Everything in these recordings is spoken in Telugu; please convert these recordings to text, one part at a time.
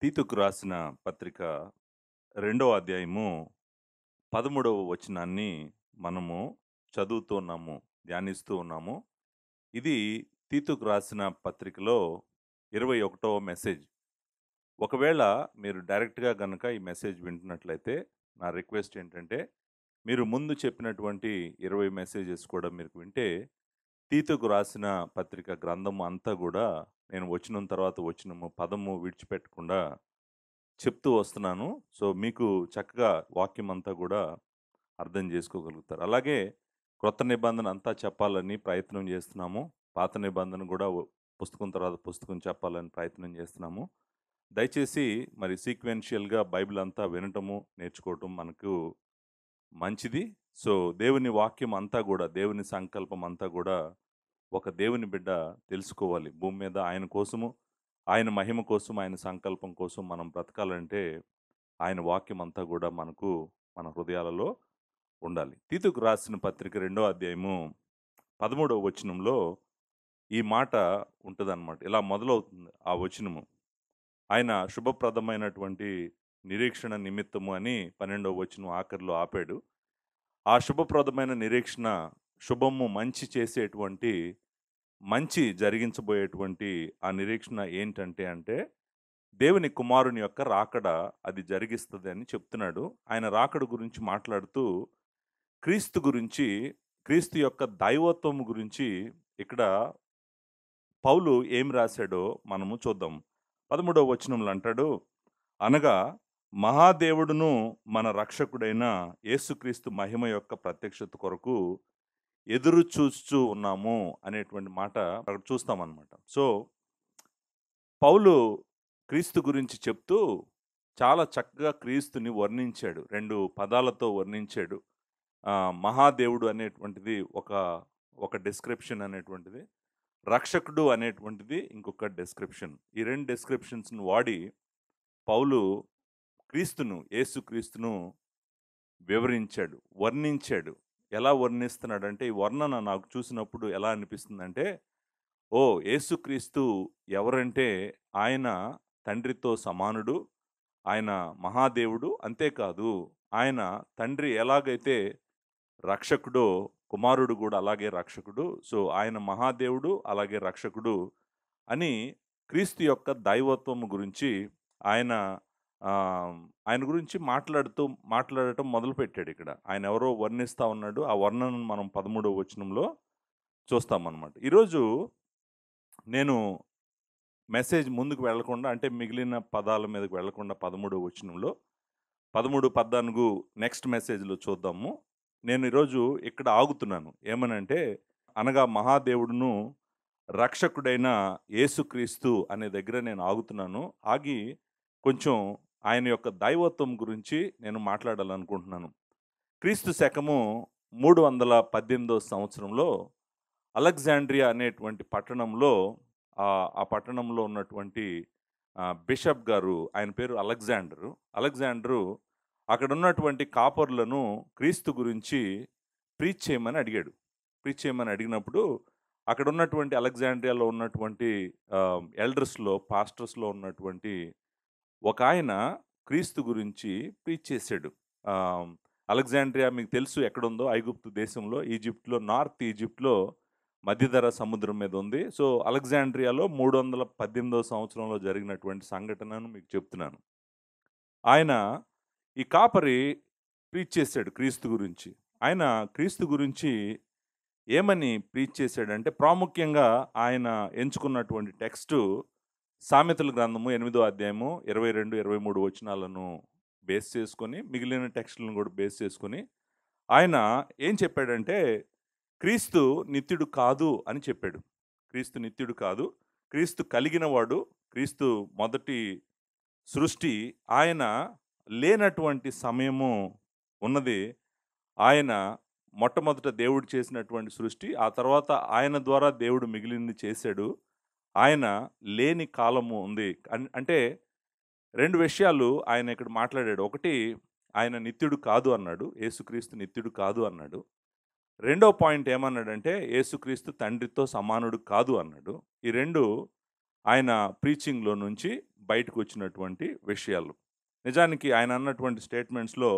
తీతుకు రాసిన పత్రిక రెండో అధ్యాయము 13వ వచనాన్ని మనము చదువుతూ ఉన్నాము, ధ్యానిస్తూ ఉన్నాము. ఇది తీతుకు రాసిన పత్రికలో 21వ మెసేజ్. ఒకవేళ మీరు డైరెక్ట్‌గా గనక ఈ మెసేజ్ వింటున్నట్లయితే నా రిక్వెస్ట్ ఏంటంటే, మీరు ముందు చెప్పినటువంటి 20 మెసేజెస్ కూడా మీరు వింటే, తీతుకు రాసిన పత్రిక గ్రంథం అంతా గూడా నేను వచనం తర్వాత వచనము, పదము విడిచిపెట్టకుండా చెప్తూ వస్తున్నాను. సో, మీకు చక్కగా వాక్యం అంతా గూడా అర్థం జేసుకోగలుగుతారు. అలాగే క్రొత్త నిబంధన అంతా చెప్పాలని ప్రయత్నం జేస్తున్నాము. పాత నిబంధన గూడా పుస్తకం తర్వాత పుస్తకం చెప్పాలని ప్రయత్నం జేస్తున్నాము. దయచేసి మరి సీక్వెన్షియల్‌గా బైబిల్ అంతా వినటము, నేర్చుకోవటం మనకు మంచిది. సో, దేవుని వాక్యం అంతా గూడా, దేవుని సంకల్పం అంతా గూడా ఒక దేవుని బిడ్డ తెలుసుకోవాలి. భూమి మీద ఆయన కోసము, ఆయన మహిమ కోసం, ఆయన సంకల్పం కోసం మనం బ్రతకాలంటే, ఆయన వాక్యం అంతా గూడా మనకు మన హృదయాలలో ఉండాలి. తీతుకు రాసిన పత్రిక రెండో అధ్యాయము 13వ వచనంలో ఈ మాట ఉంటదనమాట. ఇలా మొదలవుతుంది ఆ వచనము. ఆయన శుభప్రదమైనటువంటి నిరీక్షణ నిమిత్తము అని 12వ వచనం ఆఖరిలో ఆపాడు. ఆ శుభప్రదమైన నిరీక్షణ, శుభము మంచి చేసేటువంటి, మంచి జరిగించబోయేటువంటి ఆ నిరీక్షణ ఏంటంటే దేవుని కుమారుని యొక్క రాకడ అది జరిగిస్తది అని చెప్తున్నాడు. ఆయన రాకడ గురించి మాట్లాడుతూ క్రీస్తు గురించి, క్రీస్తు యొక్క దైవత్వం గురించి ఇక్కడ పౌలు ఏం రాశాడో మనము చూద్దాం. 13వ వచనంలో అంటాడు, అనగా మహాదేవుడును మన రక్షకుడైన యేసుక్రీస్తు మహిమ యొక్క ప్రత్యక్షత కొరకు ఎదురు చూస్తూ ఉన్నాము అనేటువంటి మాట అక్కడ చూస్తామన్నమాట. సో, పౌలు క్రీస్తు గురించి చెప్తూ చాలా చక్కగా క్రీస్తుని వర్ణించాడు. 2 పదాలతో వర్ణించాడు. మహాదేవుడు అనేటువంటిది ఒక డిస్క్రిప్షన్ అనేటువంటిది. రక్షకుడు అనేటువంటిది ఇంకొక డిస్క్రిప్షన్. ఈ 2 డిస్క్రిప్షన్స్‌ని వాడి పౌలు క్రీస్తును, యేసుక్రీస్తును వివరించాడు, వర్ణించాడు. ఎలా వర్ణిస్తున్నాడంటే, ఈ వర్ణన నాకు చూసినప్పుడు ఎలా అనిపిస్తుందంటే, ఓహ్! యేసుక్రీస్తు ఎవరంటే ఆయన తండ్రితో సమానుడు. ఆయన మహాదేవుడు. అంతేకాదు ఆయన తండ్రి ఎలాగైతే రక్షకుడో, కుమారుడు గూడా అలాగే రక్షకుడు. సో, ఆయన మహాదేవుడు, అలాగే రక్షకుడు అని క్రీస్తు యొక్క దైవత్వం గురించి ఆయన ఆయన గురించి మాట్లాడటం మొదలుపెట్టాడిక్కడ. ఆయనెవరో వర్ణిస్తా ఉన్నాడు. ఆ వర్ణనను మనం 13వ వచనంలో చూస్తామనమాట. ఈరోజు నేను మెసేజ్ ముందుకు వెళ్ళకుండా, అంటే మిగిలిన పదాల మీదకి వెళ్ళకుండా 13వ వచనంలో 13, 14 నెక్స్ట్ మెసేజ్‌లో చూద్దాము. నేను ఈరోజు ఇక్కడ ఆగుతున్నాను. ఏమనంటే, అనగా మహాదేవుడును, రక్షకుడైన యేసుక్రీస్తు అనే దగ్గర నేను ఆగుతున్నాను. ఆగి కొంచెం ఆయన యొక్క దైవత్వం గురించి నేను మాట్లాడాలనుకుంటున్నాను. క్రీస్తు శకము 318 సంవత్సరంలో అలెగ్జాండ్రియా అనేటువంటి పట్టణంలో ఆ పట్టణంలో ఉన్నటువంటి బిషప్ గారు, ఆయన పేరు అలెగ్జాండరు. అలెగ్జాండరు అక్కడున్నటువంటి కాపరులను క్రీస్తు గురించి ప్రీచ్ చేయమని అడిగాడు. ప్రీచ్ చేయమని అడిగినప్పుడు అక్కడున్నటువంటి అలెగ్జాండ్రియాలో ఉన్నటువంటి ఎల్డర్స్‌లో, పాస్టర్స్‌లో ఉన్నటువంటి ఒకాయన క్రీస్తు గురించి ప్రీచ్ చేశాడు. ఆహ్, అలెగ్జాండ్రియా మీకు తెలుసు ఎక్కడుందో, ఐగుప్తు దేశంలో, ఈజిప్ట్‌లో, నార్త్ ఈజిప్ట్‌లో మధ్యధరా సముద్రం మీద ఉంది. సో, అలెగ్జాండ్రియాలో 318 సంవత్సరంలో జరిగినటువంటి సంఘటనను మీకు చెప్తున్నాను. ఆయన ఈ కాపరి ప్రీచ్ చేశాడు క్రీస్తు గురించి. ఆయన క్రీస్తు గురించి ఏమని ప్రీచ్ చేశాడంటే, ప్రాముఖ్యంగా ఆయన ఎంచుకున్నటువంటి టెక్స్టు సామెతల గ్రంథము 8దో అధ్యాయము 22, 23 వచనాలను బేస్ చేసుకొని, మిగిలిన టెక్స్టులను కూడా బేస్ చేసుకొని, ఆయన ఏం చెప్పాడంటే, క్రీస్తు నిత్యుడు కాదు అని చెప్పాడు. క్రీస్తు నిత్యుడు కాదు. క్రీస్తు కలిగినవాడు. క్రీస్తు మొదటి సృష్టి. ఆయన లేనటువంటి సమయము ఉన్నది. ఆయన మొట్టమొదట దేవుడు చేసినటువంటి సృష్టి. ఆ తర్వాత ఆయన ద్వారా దేవుడు మిగిలింది చేశాడు. ఆయన లేని కాలము ఉంది. అంటే 2 విషయాలు ఆయన ఇక్కడ మాట్లాడాడు. ఒకటి, ఆయన నిత్యుడు కాదు అన్నాడు. యేసుక్రీస్తు నిత్యుడు కాదు అన్నాడు. రెండో పాయింట్ ఏమన్నాడంటే, యేసుక్రీస్తు తండ్రితో సమానుడు కాదు అన్నాడు. ఈ 2 ఆయన ప్రీచింగ్‌లో నుంచి బయటకు వచ్చినటువంటి విషయాలు. నిజానికి ఆయన అన్నటువంటి స్టేట్మెంట్స్‌లో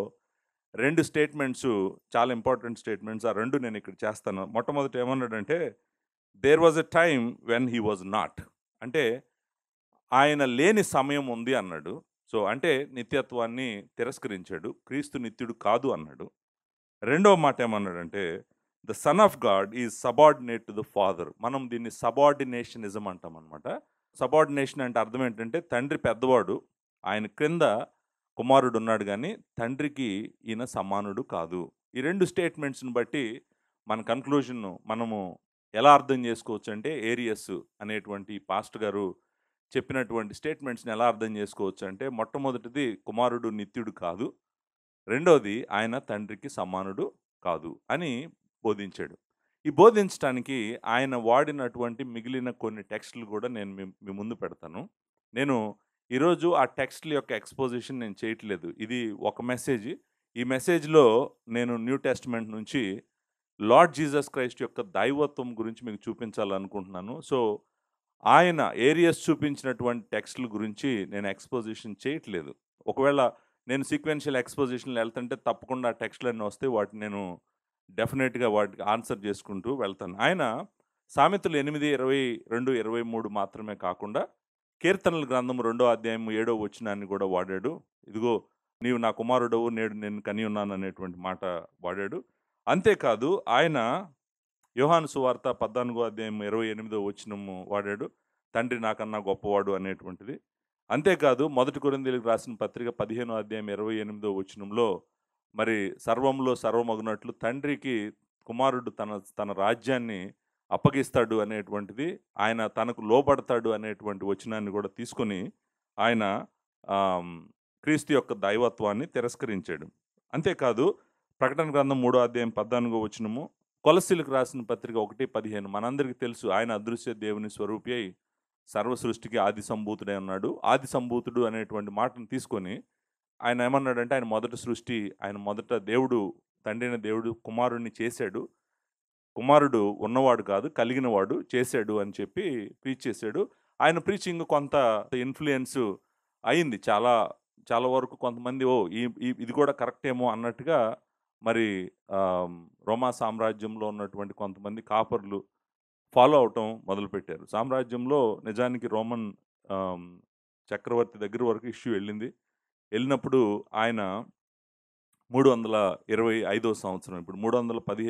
2 స్టేట్మెంట్సు చాలా ఇంపార్టెంట్ స్టేట్మెంట్స్. ఆ 2 నేను ఇక్కడ చేస్తాను. మొట్టమొదట ఏమన్నాడంటే, there was a time when he was not. అంటే ఆయన లేని సమయం ఉంది అన్నాడు. సో, అంటే నిత్యత్వాన్ని తిరస్కరించాడు. క్రీస్తు నిత్యుడు కాదు అన్నాడు. రెండవ మాట ఏమన్నాడంటే, the son of God is subordinate to the father. మనం దీన్ని సబార్డినేషనిజం అంటామనమాట. సబార్డినేషన్ అంటే అర్థం ఏంటంటే, తండ్రి పెద్దవాడు. ఆయన క్రింద కుమారుడు ఉన్నాడు గానీ, తండ్రికి ఈయన సమానుడు కాదు. ఈ 2 స్టేట్మెంట్స్‌ని బట్టి మన కన్క్లూజన్ మనము ఎలా అర్థం చేసుకోవచ్చంటే, ఏరియస్ అనేటువంటి పాస్టర్ గారు చెప్పినటువంటి స్టేట్మెంట్స్‌ని ఎలా అర్థం చేసుకోవచ్చంటే, మొట్టమొదటిది కుమారుడు నిత్యుడు కాదు. రెండోది ఆయన తండ్రికి సమానుడు కాదు అని బోధించాడు. ఈ బోధించటానికి ఆయన వాడినటువంటి మిగిలిన కొన్ని టెక్స్ట్‌లు గూడా నేను మీ ముందు పెడతాను. నేను ఈరోజు ఆ టెక్స్ట్‌ల యొక్క ఎక్స్‌పోజిషన్ నేను చేయట్లేదు. ఇది ఒక మెసేజ్. ఈ మెసేజ్‌లో నేను న్యూ టెస్టమెంట్ నుంచి లార్డ్ జీసస్ క్రైస్ట్ యొక్క దైవత్వం గురించి మీకు చూపించాలనుకుంటున్నాను. సో, ఆయన ఏరియస్ చూపించినటువంటి టెక్స్ట్‌ల గురించి నేను ఎక్స్‌పోజిషన్ చేయట్లేదు. ఒకవేళ నేను సీక్వెన్షియల్ ఎక్స్‌పోజిషన్‌లో ఎళ్తుంటే తప్పకుండా ఆ టెక్స్ట్‌లన్నీ వస్తాయి. వాటిని నేను డెఫినిట్‌గా వాటికి ఆన్సర్ చేసుకుంటూ వెళ్తాను. ఆయన సామెతలు 8, 22, 23 మాత్రమే కాకుండా కీర్తనల గ్రంథం 2వ అధ్యాయం 7వ వచనాన్ని కూడా వాడాడు. ఇదిగో నీవు నా కుమారుడవు నేడు నిన్ను కని ఉన్నాను అనేటువంటి మాట వాడాడు. అంతేకాదు ఆయన యోహాను సువార్త 14వ అధ్యాయం 28వ వచనము వాడాడు. తండ్రి నాకన్నా గొప్పవాడు అనేటువంటిది. అంతేకాదు మొదటి కొరింథీయులకు రాసిన పత్రిక 15వ అధ్యాయం 28వ వచనంలో మరి సర్వంలో సర్వమగునట్లు తండ్రికి కుమారుడు తన తన రాజ్యాన్ని అప్పగిస్తాడు అనేటువంటిది, ఆయన తనకు లోబడతాడు అనేటువంటి వచనాన్ని కూడా తీసుకొని ఆయన ఆహ్, క్రీస్తు యొక్క దైవత్వాన్ని తిరస్కరించాడు. అంతేకాదు ప్రకటన గ్రంథం 3వ అధ్యాయం 14వ వచనము, కొలస్సీలకు రాసిన పత్రిక 1:15 మనందరికీ తెలుసు ఆయన అదృశ్య దేవుని స్వరూపి అయి సర్వ సృష్టికి ఆది సంభూతుడే ఉన్నాడు. ఆది సంభూతుడు అనేటువంటి మాటను తీసుకొని ఆయన ఏమన్నాడంటే ఆయన మొదటి సృష్టి, ఆయన మొదట దేవుడు తండ్రి అయిన దేవుడు కుమారుడిని చేశాడు. కుమారుడు ఉన్నవాడు కాదు, కలిగినవాడు చేశాడు అని చెప్పి ప్రీచ్ చేశాడు. ఆయన ప్రీచింగ్ కొంత ఇన్‌ఫ్లూయెన్స్ అయింది. చాలా చాలా వరకు కొంతమంది ఓహ్! ఈ ఈ ఇది కూడా కరెక్టేమో అన్నట్టుగా మరి రోమా సామ్రాజ్యంలో ఉన్నటువంటి కొంతమంది కాపర్లు ఫాలో అవ్వటం మొదలుపెట్టారు. సామ్రాజ్యంలో నిజానికి రోమన్ ఆహ్, చక్రవర్తి దగ్గర వరకు ఇష్యూ వెళ్ళింది. వెళ్ళినప్పుడు ఆయన 325 సంవత్సరం. ఇప్పుడు 318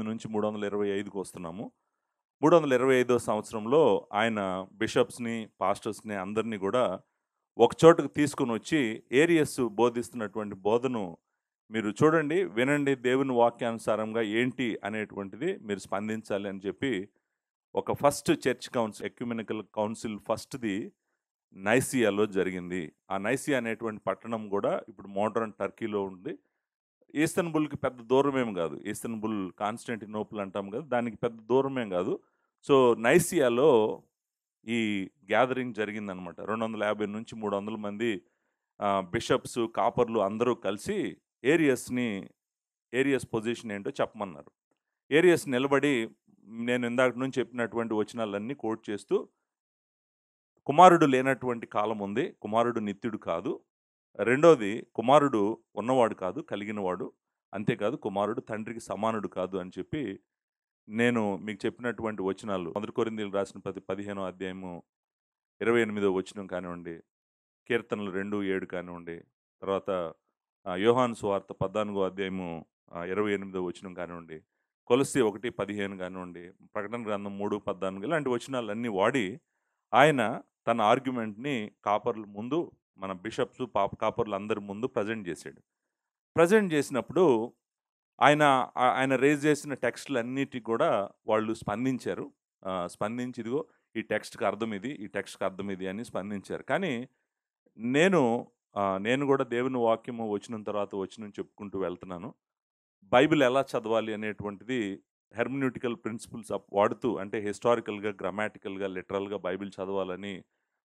నుంచి 325కి వస్తున్నాము. 325 సంవత్సరంలో ఆయన బిషప్స్‌ని, పాస్టర్స్‌ని అందరిని గూడా ఒక చోటకి తీసుకొనొచ్చి ఏరియస్ బోధిస్తున్నటువంటి బోధను మీరు చూడండి, వినండి, దేవుని వాక్యానుసారంగా ఏంటి అనేటువంటిది మీరు స్పందించాలి అని చెప్పి ఒక first church council ecumenical council ఫస్ట్‌ది నైసియాలో జరిగింది. ఆ నైసియా అనేటువంటి పట్టణం గూడా ఇప్పుడు మోడర్న్ టర్కీలో ఉంది. ఇస్తాన్బుల్‌కి పెద్ద దూరమేం గాదు. ఇస్తాన్బుల్ కాన్స్టాంటినోపుల్ అంటాం గదా! దానికి పెద్ద దూరమేం గాదు. సో, నైసియాలో ఈ గ్యాదరింగ్ జరిగిందనమాట. 250-300 మంది బిషప్స్, కాపర్లు అందరూ కలిసి ఏరియస్‌ని ఏరియస్ పొజిషన్ ఏంటో చెప్పమన్నారు. ఏరియస్ నిలబడి నేను ఇందాక నుంచి చెప్పినటువంటి వచనాలన్నీ కోట్ చేస్తూ, కుమారుడు లేనటువంటి కాలం ఉంది. కుమారుడు నిత్యుడు కాదు. రెండోది కుమారుడు ఉన్నవాడు కాదు, కలిగినవాడు. అంతేకాదు కుమారుడు తండ్రికి సమానుడు కాదు అని చెప్పి, నేను మీకు చెప్పినటువంటి వచనాలు మొదటి కొరింథీయులకు రాసిన 15వ అధ్యాయము 28వ వచనం కానివ్వండి, కీర్తనలు 2:7 కానివ్వండి, తర్వాత యోహాను సువార్త 14వ అధ్యాయము 28వ వచనం కానివ్వండి, కొలస్సీ 1:15 కానివ్వండి, ప్రకటన గ్రంథం 3:14 ఇలాంటి వచనాలన్నీ వాడి ఆయన తన ఆర్గ్యుమెంట్‌ని కాపర్ల ముందు మన బిషప్స్, కాపర్లు అందరి ముందు ప్రజెంట్ చేశాడు. ప్రజెంట్ చేసినప్పుడు ఆయన రైజ్ చేసిన టెక్స్ట్‌లన్నిటికి కూడా వాళ్ళు స్పందించారు. స్పందించి ఇదిగో ఈ టెక్స్ట్‌కి అర్థం ఇది, ఈ టెక్స్ట్‌కి అర్థం ఇది అని స్పందించారు. కానీ నేను నేను కూడా దేవుని వాక్యము వచనం తర్వాత వచనం చెప్పుకుంటూ వెళ్తున్నాను. బైబిల్ ఎలా చదవాలి అనేటువంటిది హెర్మెన్యూటికల్ ప్రిన్సిపుల్స్ వాడుతూ అంటే హిస్టారికల్‌గా, గ్రామాటికల్‌గా, లిటరల్‌గా బైబిల్ చదవాలని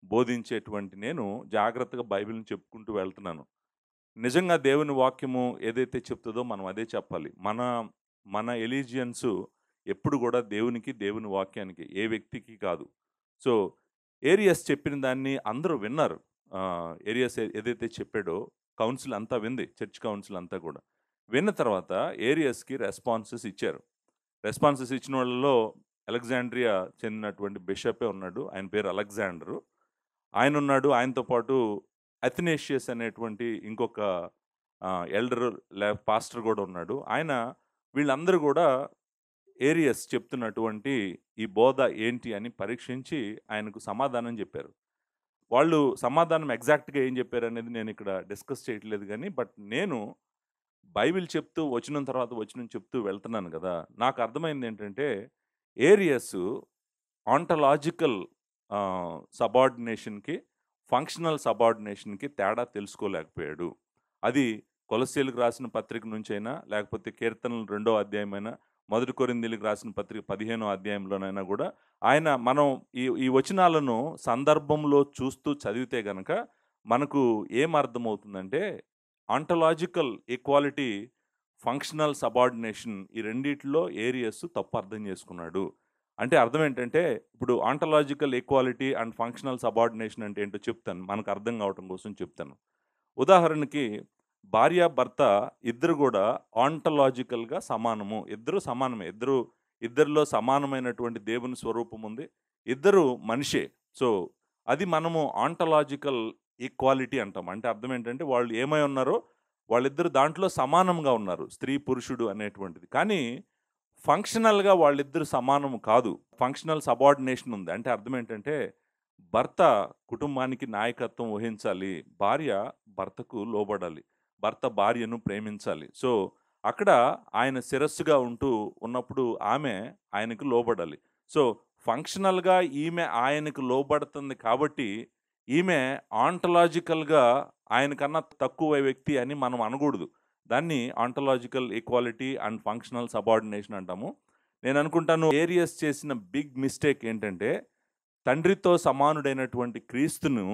బోధించేటువంటి నేను జాగ్రత్తగా బైబిల్‌ని చెప్పుకుంటూ వెళ్తున్నాను. నిజంగా దేవుని వాక్యము ఏదైతే చెప్తుందో మనం అదే చెప్పాలి. మన మన ఎలీజియన్స్ ఎప్పుడు కూడా దేవునికి, దేవుని వాక్యానికి, ఏ వ్యక్తికి కాదు. సో, ఏరియస్ చెప్పిన దాన్ని అందరూ విన్నారు. ఏరియస్ ఏదైతే చెప్పాడో కౌన్సిల్ అంతా వింది. చర్చ్ కౌన్సిల్ అంతా కూడా. విన్న తర్వాత ఏరియస్‌కి రెస్పాన్సెస్ ఇచ్చారు. రెస్పాన్సెస్ ఇచ్చిన వాళ్ళలో అలెగ్జాండ్రియా చెందినటువంటి బిషపే ఉన్నాడు. ఆయన పేరు అలెగ్జాండరు. ఆయనున్నాడు. ఆయనతో పాటు అథనేషియస్ అనేటువంటి ఇంకొక ఎల్డర్ పాస్టర్ గూడా ఉన్నాడు. వీళ్ళందరూ గూడా ఏరియస్ చెప్తున్నటువంటి ఈ బోధ ఏంటి అని పరీక్షించి ఆయనకు సమాధానం జెప్పారు. వాళ్ళు సమాధానం ఎగ్జాక్ట్‌గా ఏం జెప్పారనేది నేనిక్కడ డిస్కస్ చేయట్లేదు గానీ, నేను బైబిల్ చెప్తూ వచనం తర్వాత వచనం చెప్తూ వెళ్తున్నాను గదా! నాకు అర్థమైందేంటంటే, ఏరియస్ ఆంటలాజికల్ సబార్డినేషన్‌కి, ఫంక్షనల్ సబార్డినేషన్‌కి తేడా తెలుసుకోలేకపోయాడు. అది కొలస్సీలకు రాసిన పత్రిక నుంచైనా, లేకపోతే కీర్తనలు 2వ అధ్యాయమైనా, మొదటి కొరింథీయులకు రాసిన పత్రిక 15వ అధ్యాయంలోనైనా గూడా మనం ఈ వచనాలను సందర్భంలో చూస్తూ చదివితే గనక మనకు ఏమర్థమవుతుందంటే, ఆంటలాజికల్ ఈక్వాలిటీ, ఫంక్షనల్ సబార్డినేషన్ ఈ రెండిట్లో ఏరియస్ తప్పు అర్థం చేసుకున్నాడు. అంటే అర్థం ఏంటంటే, ఇప్పుడు ontological equality and functional subordination అంటే ఏంటో చెప్తాను. మనకు అర్థం కావటం కోసం చెప్తాను. ఉదాహరణకి భార్య, భర్త ఇద్దరు గూడా ఆంటలాజికల్‌గా సమానము. ఇద్దరు సమానమే. ఇద్దరిలో సమానమైనటువంటి దేవుని స్వరూపం ఉంది. ఇద్దరు మనిషే. సో, అది మనము ఆంటలాజికల్ ఈక్వాలిటీ అంటాం. అంటే అర్థం ఏంటంటే, వాళ్ళు ఏమై ఉన్నారో వాళ్ళిద్దరు దాంట్లో సమానంగా ఉన్నారు. స్త్రీ, పురుషుడు అనేటువంటిది. కానీ ఫంక్షనల్‌గా వాళ్ళిద్దరు సమానం కాదు. ఫంక్షనల్ సబార్డినేషన్ ఉంది. అంటే అర్థం ఏంటంటే, భర్త కుటుంబానికి నాయకత్వం వహించాలి. భార్య భర్తకు లోబడాలి. భర్త భార్యను ప్రేమించాలి. సో, అక్కడ ఆయన శిరస్సుగా ఉన్నప్పుడు ఆమె ఆయనకు లోబడాలి. సో, ఫంక్షనల్‌గా ఈమె ఆయనకు లోబడుతుంది కాబట్టి, ఈమె ఆంటలాజికల్‌గా ఆయనకన్నా తక్కువ వ్యక్తి అని మనం అనగూడదు. దాన్ని ontological equality and functional subordination అంటాము. నేననుకుంటాను ఏరియస్ చేసిన బిగ్ మిస్టేక్ ఏంటంటే, తండ్రితో సమానుడైనటువంటి క్రీస్తును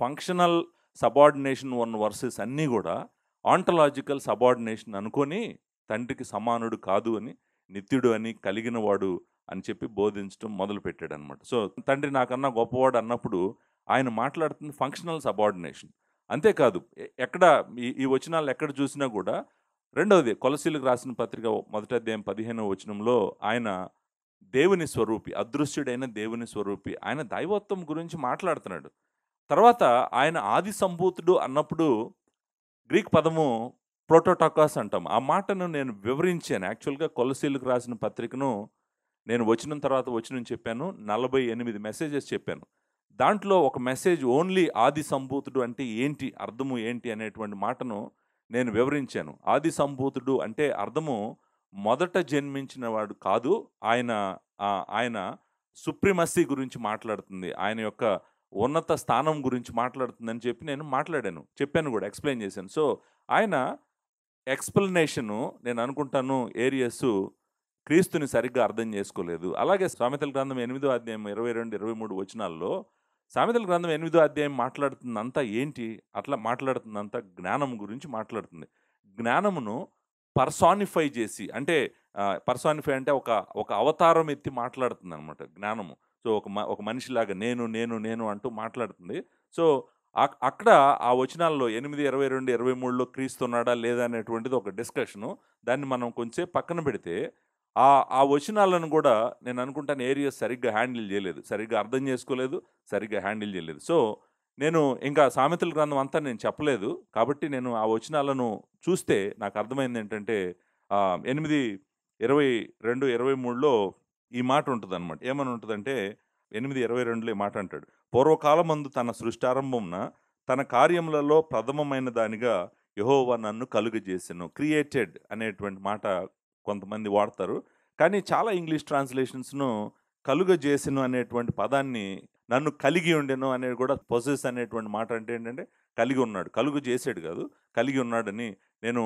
ఫంక్షనల్ సబార్డినేషన్ ఉన్న వర్సెస్ అన్నీ గూడా ఆంటలాజికల్ సబార్డినేషన్ అనుకోని, తండ్రికి సమానుడు కాదు అని, నిత్యుడు అని, కలిగినవాడు అని చెప్పి బోధించడం మొదలుపెట్టాడనమాట. సో, తండ్రి నాకన్నా గొప్పవాడు అన్నప్పుడు ఆయన మాట్లాడుతుంది ఫంక్షనల్ సబార్డినేషన్. అంతేకాదు ఎక్కడ ఈ వచనాలు ఎక్కడ చూసినా గూడా రెండవది కొలస్సీలకు రాసిన పత్రిక మొదటి అధ్యాయం 15వ వచనంలో ఆయన దేవుని స్వరూపి, అదృశ్యుడైన దేవుని స్వరూపి. ఆయన దైవత్వం గురించి మాట్లాడుతున్నాడు. తర్వాత ఆయన ఆది సంభూతుడు అన్నప్పుడు గ్రీక్ పదము ప్రోటోటాకాస్ అంటాం. ఆ మాటను నేను వివరించాను. యాక్చువల్‌గా కొలస్సీలకు రాసిన పత్రికను నేను వచనం తర్వాత వచనం చెప్పాను. 48 మెసేజెస్ చెప్పాను. దాంట్లో ఒక మెసేజ్ ఓన్లీ ఆది సంభూతుడు అంటే ఏంటి? అర్థము ఏంటి? అనేటువంటి మాటను నేను వివరించాను. ఆది సంభూతుడు అంటే అర్థము మొదట జన్మించిన వాడు కాదు. ఆయన ఆయన సుప్రీమసీ గురించి మాట్లాడుతుంది. ఆయన యొక్క ఉన్నత స్థానం గురించి మాట్లాడుతుందని చెప్పి నేను మాట్లాడాను. చెప్పాను గూడా, ఎక్స్‌ప్లెయిన్ చేశాను. సో, ఆయన ఎక్స్‌ప్లనేషను నేననుకుంటాను ఏరియసు క్రీస్తుని సరిగ్గా అర్థం చేసుకోలేదు. అలాగే సామెతల గ్రంథం 8వ అధ్యాయం 22, 23 వచనాల్లో సామెతల గ్రంథం 8వ అధ్యాయం మాట్లాడుతుందంతా ఏంటి? అట్లా మాట్లాడుతుందంతా జ్ఞానం గురించి మాట్లాడుతుంది. జ్ఞానమును పర్సానిఫై చేసి అంటే పర్సానిఫై అంటే ఒక అవతారం ఎత్తి మాట్లాడుతుందనమాట జ్ఞానము. సో, ఒక మనిషిలాగా నేను అంటూ మాట్లాడుతుంది. సో, అక్కడ ఆ వచనాల్లో 8, 22, 23లో క్రీస్తున్నాడా లేదా అనేటువంటిది ఒక డిస్కషను. దాన్ని మనం కొంచెంసేపు పక్కన పెడితే, ఆ వచనాలను గూడా నేననుకుంటాను ఏరియస్ సరిగ్గా హ్యాండిల్ జేయలేదు. సరిగ్గా అర్థం జేసుకోలేదు. సరిగ్గా హ్యాండిల్ జేయలేదు. సో, నేను ఇంకా సామెతల గ్రంథం అంతా నేను చెప్పలేదు. కాబట్టి నేను ఆ వచనాలను చూస్తే నాకు అర్థమైందేంటంటే 8, 22, 23లో ఈ మాట ఉంటదనమాట. ఏమని ఉంటదంటే 8, 22లో ఈ మాట అంటాడు. పూర్వకాలమందు తన సృష్టారంభమున తన కార్యములలో ప్రథమమైన దానిగా యెహోవా నన్ను కలుగజేసెను. క్రియేటెడ్ అనేటువంటి మాట కొంతమంది వాడతారు. కానీ చాలా ఇంగ్లీష్ ట్రాన్స్‌లేషన్స్‌ను కలుగజేసెను అనేటువంటి పదాన్ని నన్ను కలిగి ఉండెను అనేది కూడా పొసెస్ అనేటువంటి మాట అంటే ఏంటంటే కలిగి ఉన్నాడు. కలుగు చేసాడు కాదు. కలిగి ఉన్నాడని నేను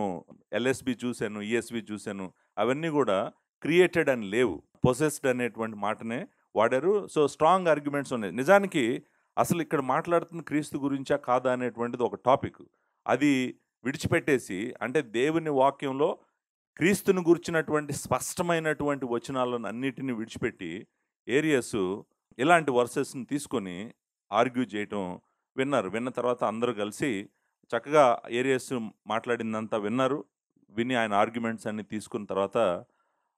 ఎల్ఎస్‌బి చూసాను, ఈఎస్‌వి చూసాను. అవన్నీ కూడా క్రియేటెడ్ అని లేవు. పొసెస్డ్ అనేటువంటి మాటనే వాడారు. సో, స్ట్రాంగ్ ఆర్గ్యుమెంట్స్ ఉన్నాయి. నిజానికి అసలు ఇక్కడ మాట్లాడుతున్న క్రీస్తు గురించా కాదా అనేటువంటిది ఒక టాపిక్. అది విడిచిపెట్టేసి అంటే దేవుని వాక్యంలో క్రీస్తును గూర్చినటువంటి స్పష్టమైనటువంటి వచనాలను అన్నిటిని విడిచిపెట్టి ఏరియస్ ఇలాంటి వర్సెస్‌ని తీసుకొని ఆర్గ్యూ చేయటం విన్నారు. విన్న తర్వాత అందరూ కలిసి చక్కగా ఏరియస్ మాట్లాడిందంతా విన్నారు. విని ఆయన ఆర్గ్యుమెంట్స్ అన్నీ తీసుకున్న తర్వాత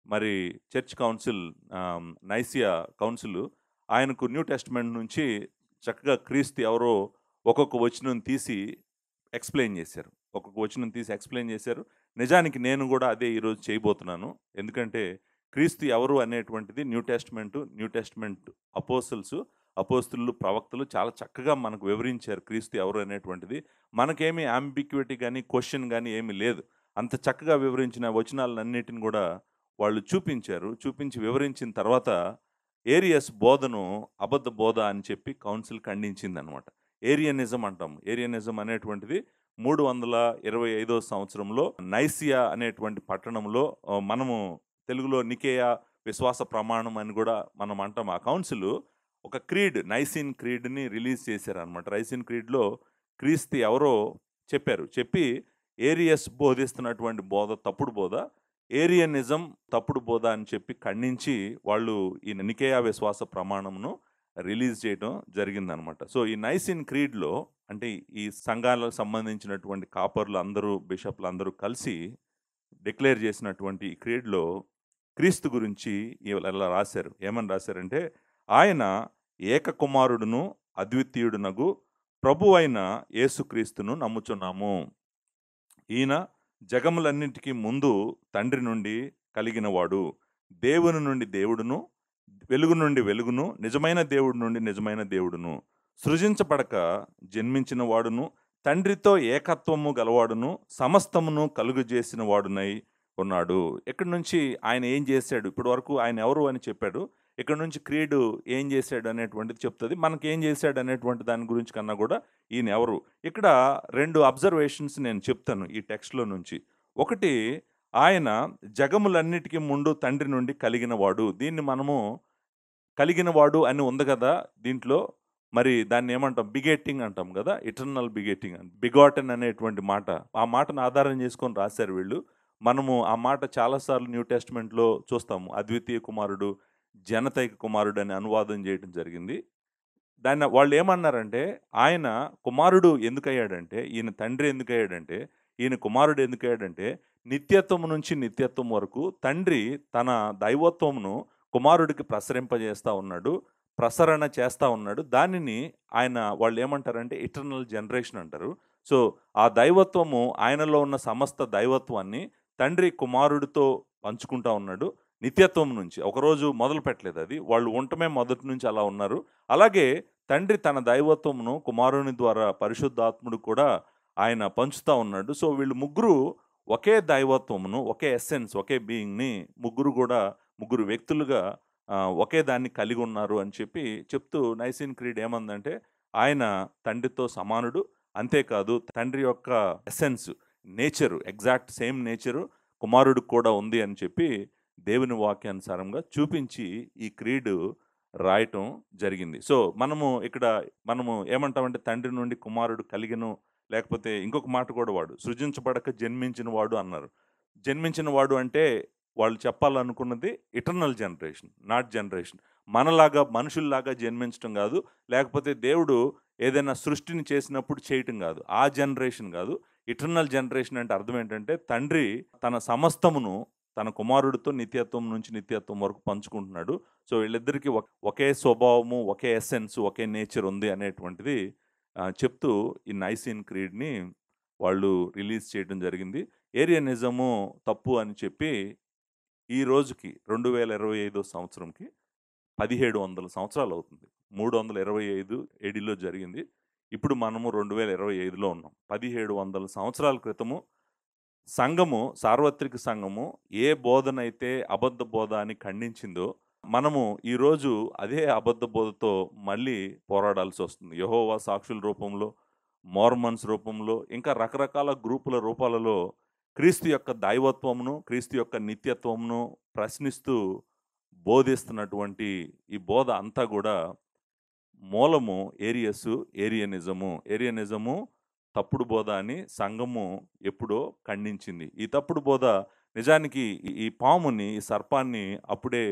మరి చర్చ్ కౌన్సిల్ నైసియా కౌన్సిల్ ఆయనకు న్యూ టెస్టమెంట్ నుంచి చక్కగా క్రీస్తు ఎవరో ఒక్కొక్క వచనం తీసి ఎక్స్‌ప్లెయిన్ చేశారు. ఒక్కొక్క వచనం తీసి ఎక్స్‌ప్లెయిన్ చేశారు. నిజానికి నేను కూడా అదే ఈరోజు చేయబోతున్నాను. ఎందుకంటే క్రీస్తు ఎవరు అనేటువంటిది న్యూ టెస్టమెంట్ అపోస్తలులు, ప్రవక్తలు చాలా చక్కగా మనకు వివరించారు క్రీస్తు ఎవరు అనేటువంటిది. మనకేమీ యాంబిగ్విటీ గాని, క్వెషన్ గాని ఏమీ లేదు. అంత చక్కగా వివరించిన వచనాలన్నిటిని కూడా వాళ్ళు చూపించారు. చూపించి వివరించిన తర్వాత ఏరియస్ బోధను అబద్ధ బోధ అని చెప్పి కౌన్సిల్ ఖండించిందనమాట. ఏరియనిజం అంటాం. ఏరియనిజం అనేటువంటిది 325 సంవత్సరంలో నైసియా అనేటువంటి పట్టణంలో మనము తెలుగులో నికేయ విశ్వాస ప్రమాణం అని కూడా మనం అంటాం. ఆ కౌన్సిల్ ఒక నైసిన్ క్రీడ్‌ని రిలీజ్ చేశారనమాట. నైసిన్ క్రీడ్‌లో క్రీస్తు ఎవరో చెప్పారు. చెప్పి ఏరియస్ బోధిస్తున్నటువంటి బోధ తప్పుడు బోధ. ఏరియనిజం తప్పుడు బోధ అని చెప్పి ఖండించి వాళ్ళు ఈ నికేయ విశ్వాస ప్రమాణమును రిలీజ్ చేయడం జరిగిందనమాట. సో, ఈ నైసిన్ క్రీడ్‌లో అంటే ఈ సంఘాలకు సంబంధించినటువంటి కాపర్లు అందరూ, బిషప్‌లు అందరూ కలిసి డిక్లేర్ చేసినటువంటి ఈ క్రీడ్‌లో క్రీస్తు గురించి ఇలా రాశారు. ఏమని రాశారంటే, ఆయన ఏక కుమారుడును అద్వితీయుడునగు ప్రభువైన యేసుక్రీస్తును నమ్ముచున్నాము. ఈయన జగములన్నిటికీ ముందు తండ్రి నుండి కలిగినవాడు, దేవుని నుండి దేవుడును, వెలుగు నుండి వెలుగును, నిజమైన దేవుడి నుండి నిజమైన దేవుడును, సృజించబడక జన్మించిన వాడును, తండ్రితో ఏకత్వము గలవాడును, సమస్తమును కలుగజేసిన వాడునై ఉన్నాడు. ఇక్కడి నుంచి ఆయన ఏం చేశాడు, ఇప్పటి వరకు ఆయన ఎవరు అని చెప్పాడు. ఇక్కడ నుంచి క్రీడు ఏం చేశాడు అనేటువంటిది చెప్తుంది. మనకేం చేశాడు అనేటువంటి దాని గురించి కన్నా కూడా ఈయన ఎవరు. ఇక్కడ 2 అబ్జర్వేషన్స్ నేను చెప్తాను ఈ టెక్స్ట్‌లో నుంచి. ఒకటి, ఆయన జగములన్నిటికి ముందు తండ్రి నుండి కలిగినవాడు. దీన్ని మనము కలిగినవాడు అని ఉంది కదా దీంట్లో. మరి దాన్ని ఏమంటాం? బిగెట్టింగ్ అంటాం కదా! ఎటర్నల్ బిగెట్టింగ్ అని. బిగాటెన్ అనేటువంటి మాట. ఆ మాటను ఆధారం చేసుకొని రాశారు వీళ్ళు. మనము ఆ మాట చాలా సార్లు న్యూ టెస్టమెంట్‌లో చూస్తాము. అద్వితీయ కుమారుడు, జనతైక కుమారుడు అని అనువాదం చేయడం జరిగింది. దాన్ని వాళ్ళేమన్నారంటే, ఆయన కుమారుడు ఎందుకయ్యాడంటే, ఈయన తండ్రి ఎందుకయ్యాడంటే, ఈయన కుమారుడు ఎందుకయ్యాడంటే, నిత్యత్వం నుంచి నిత్యత్వం వరకు తండ్రి తన దైవత్వమును కుమారుడికి ప్రసరింపజేస్తా ఉన్నాడు. ప్రసరణ చేస్తా ఉన్నాడు. దానిని వాళ్ళేమంటారంటే ఎటర్నల్ జనరేషన్ అంటారు. సో, ఆ దైవత్వము ఆయనలో ఉన్న సమస్త దైవత్వాన్ని తండ్రి కుమారుడితో పంచుకుంటా ఉన్నాడు. నిత్యత్వం నుంచి. ఒకరోజు మొదలు పెట్టలేదు అది. వాళ్ళు ఉండటమే మొదటి నుంచి అలా ఉన్నారు. అలాగే తండ్రి తన దైవత్వమును కుమారుని ద్వారా పరిశుద్ధాత్ముడు కూడా ఆయన పంచుతా ఉన్నాడు. సో, వీళ్ళు ముగ్గురు ఒకే దైవత్వమును, ఒకే ఎసెన్స్, ఒకే బీయింగ్‌ని ముగ్గురు వ్యక్తులుగా ఒకే దాన్ని కలిగి ఉన్నారు అని చెప్తూ నైసిన్ క్రీడ్ ఏమందంటే, ఆయన తండ్రితో సమానుడు. అంతేకాదు తండ్రి యొక్క essence, nature, exact same nature కుమారుడికి కూడా ఉంది అని చెప్పి దేవుని వాక్యానుసారంగా చూపించి ఈ క్రీడ్ రాయటం జరిగింది. సో, మనము ఏమంటామంటే తండ్రి నుండి కుమారుడు కలిగెను, లేకపోతే ఇంకొక మాట కూడా సృజించబడక జన్మించిన వాడు అన్నారు. జన్మించిన వాడు అంటే వాళ్ళు చెప్పాలనుకున్నది ఎటర్నల్ జనరేషన్, నాట్ జనరేషన్. మనలాగా మనుషుల్లాగా జన్మించటం కాదు, లేకపోతే దేవుడు ఏదైనా సృష్టిని చేసినప్పుడు చేయటం కాదు. ఆ జనరేషన్ కాదు. ఎటర్నల్ జనరేషన్ అంటే అర్థం ఏంటంటే, తండ్రి తన సమస్తమును తన కుమారుడితో నిత్యత్వం నుంచి నిత్యత్వం వరకు పంచుకుంటున్నాడు. సో, వీళ్ళిద్దరికీ ఒకే స్వభావము, ఒకే ఎసెన్స్, ఒకే నేచర్ ఉంది అనేటువంటిది చెప్తూ ఈ నైసిన్ క్రీడ్‌ని వాళ్ళు రిలీజ్ చేయడం జరిగింది. ఏరియనిజము తప్పు అని చెప్పి ఈ రోజుకి 2025 సంవత్సరంకి 1700 సంవత్సరాలు అవుతుంది. 325 ఏడీలో జరిగింది. ఇప్పుడు మనము 2025లో ఉన్నాం. 1700 సంవత్సరాల క్రితము సార్వత్రిక సంఘము ఏ బోధనైతే అబద్ధ బోధ అని ఖండించిందో, మనము ఈరోజు అదే అబద్ధ బోధతో మళ్ళీ పోరాడాల్సి వస్తుంది. యెహోవా సాక్షుల రూపంలో, మోర్మన్స్ రూపంలో, ఇంకా రకరకాల గ్రూపుల రూపాలలో క్రీస్తు యొక్క దైవత్వమును, క్రీస్తు యొక్క నిత్యత్వమును ప్రశ్నిస్తూ బోధిస్తున్నటువంటి ఈ బోధ అంతా కూడా మూలము ఏరియనిజము తప్పుడు బోధ అని సంఘము ఎప్పుడో ఖండించింది. ఈ తప్పుడు బోధ నిజానికి ఈ సర్పాన్ని అప్పుడే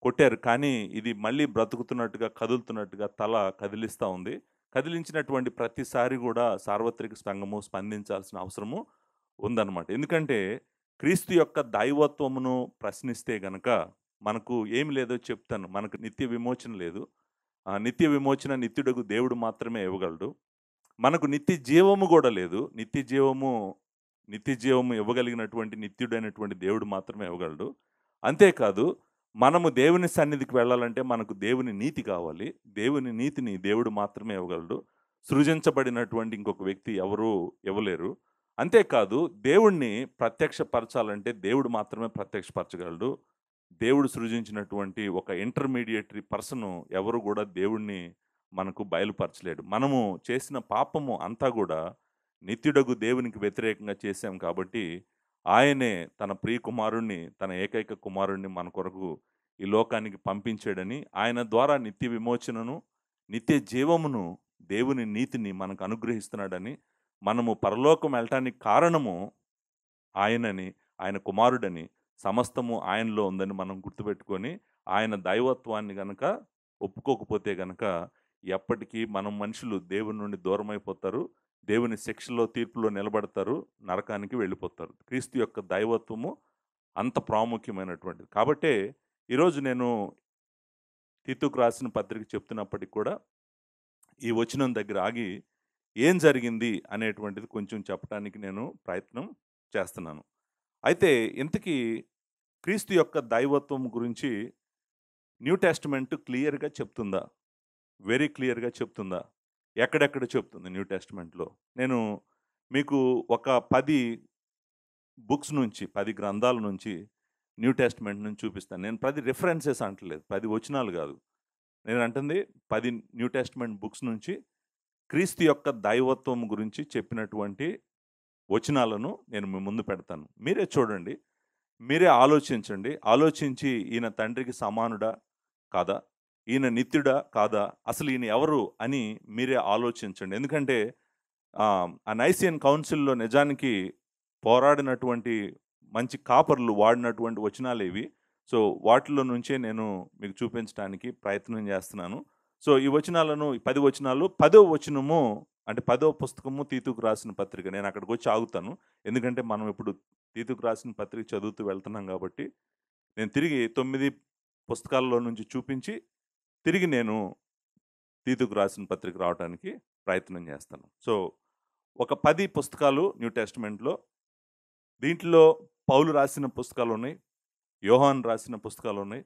కొట్టారు. కానీ ఇది మళ్ళీ బ్రతుకుతున్నట్టుగా, కదులుతున్నట్టుగా తల కదిలిస్తా ఉంది. కదిలించినటువంటి ప్రతిసారి గూడా సార్వత్రిక సంఘము స్పందించాల్సిన అవసరము ఉందన్నమాట. ఎందుకంటే క్రీస్తు యొక్క దైవత్వమును ప్రశ్నిస్తే గనక మనకు ఏమి లేదో చెప్తాను. మనకు నిత్య విమోచన లేదు. నిత్య విమోచన నిత్యుడగు దేవుడు మాత్రమే ఇవ్వగలడు. మనకు నిత్య జీవము గూడా లేదు. నిత్య జీవము ఇవ్వగలిగినటువంటి నిత్యుడైనటువంటి దేవుడు మాత్రమే ఇవ్వగలడు. అంతేకాదు మనము దేవుని సన్నిధికి వెళ్ళాలంటే మనకు దేవుని నీతి కావాలి. దేవుని నీతిని దేవుడు మాత్రమే ఇవ్వగలడు. సృజించబడినటువంటి ఇంకొక వ్యక్తి ఎవరు ఇవ్వలేరు. అంతేకాదు దేవుడిని ప్రత్యక్షపరచాలంటే దేవుడు మాత్రమే ప్రత్యక్షపరచగలడు. దేవుడు సృజించినటువంటి ఒక ఇంటర్మీడియేటరీ పర్సను ఎవరు గూడా దేవుడిని మనకు బయలుపరచలేడు. మనము చేసిన పాపము అంతా గూడా నిత్యుడగు దేవునికి వ్యతిరేకంగా చేశాం కాబట్టి, ఆయనే తన ప్రియ కుమారుణ్ణి, తన ఏకైక కుమారుణ్ణి మన కొరకు ఈ లోకానికి పంపించాడని, ఆయన ద్వారా నిత్య విమోచనను, నిత్య జీవమును, దేవుని నీతిని మనకు అనుగ్రహిస్తున్నాడని, మనము పరలోకం వెళ్ళటానికి కారణము ఆయనని, ఆయన కుమారుడని, సమస్తము ఆయనలో ఉందని మనం గుర్తుపెట్టుకొని, ఆయన దైవత్వాన్ని గనక ఒప్పుకోకపోతే గనక, ఎప్పటికీ మనం మనుషులు దేవుని నుండి దూరమైపోతారు. దేవుని శిక్షలో, తీర్పులో నిలబడతారు. నరకానికి వెళ్ళిపోతారు. క్రీస్తు యొక్క దైవత్వము అంత ప్రాముఖ్యమైనటువంటిది. కాబట్టే ఈరోజు నేను తీతుకు రాసిన పత్రిక చెప్తున్నప్పటికి కూడా, ఈ వచనం దగ్గర ఆగి ఏం జరిగింది అనేటువంటిది కొంచెం చెప్పటానికి నేను ప్రయత్నం చేస్తున్నాను. అయితే ఇంతకీ క్రీస్తు యొక్క దైవత్వం గురించి న్యూ టెస్టమెంట్ క్లియర్‌గా చెప్తుందా? వెరీ క్లియర్‌గా చెప్తుందా? ఎక్కడెక్కడ చెప్తుంది న్యూ టెస్టమెంట్‌లో? నేను మీకు ఒక 10 బుక్స్ నుంచి, 10 గ్రంథాల నుంచి న్యూ టెస్టమెంట్ నుంచి చూపిస్తాను. నేను 10 రిఫరెన్సెస్ అంటలేదు. 10 వచనాలు గాదు. నేను అంటుంది 10 న్యూ టెస్టమెంట్ బుక్స్ నుంచి క్రీస్తు యొక్క దైవత్వం గురించి చెప్పినటువంటి వచనాలను నేను మీ ముందు పెడతాను. మీరే చూడండి. మీరే ఆలోచించండి. ఆలోచించి ఈయన తండ్రికి సమానుడా? కాదా? ఈయన నిత్యుడా? కాదా? అసలు ఈయన ఎవరు అని మీరే ఆలోచించండి. ఎందుకంటే ఆ నైసియన్ కౌన్సిల్‌లో నిజానికి పోరాడినటువంటి మంచి కాపరులు వాడినటువంటి వచనాలేవి. సో, వాటిలో నుంచే నేను మీకు చూపించడానికి ప్రయత్నం చేస్తున్నాను. సో, ఈ వచనాలను 10 వచనాలు 10వ వచనము అంటే 10వ పుస్తకము తీతుకు రాసిన పత్రిక. నేను అక్కడికొచ్చి ఆగుతాను. ఎందుకంటే మనం ఇప్పుడు తీతుకు రాసిన పత్రిక చదువుతూ వెళ్తున్నాం కాబట్టి, నేను తిరిగి 9 పుస్తకాల్లో నుంచి చూపించి, తిరిగి నేను తీతుకు రాసిన పత్రిక రావటానికి ప్రయత్నం చేస్తాను. సో, ఒక 10 పుస్తకాలు న్యూ టెస్టమెంట్‌లో. దీంట్లో పౌలు రాసిన పుస్తకాలున్నాయి. యోహాను రాసిన పుస్తకాలున్నాయి.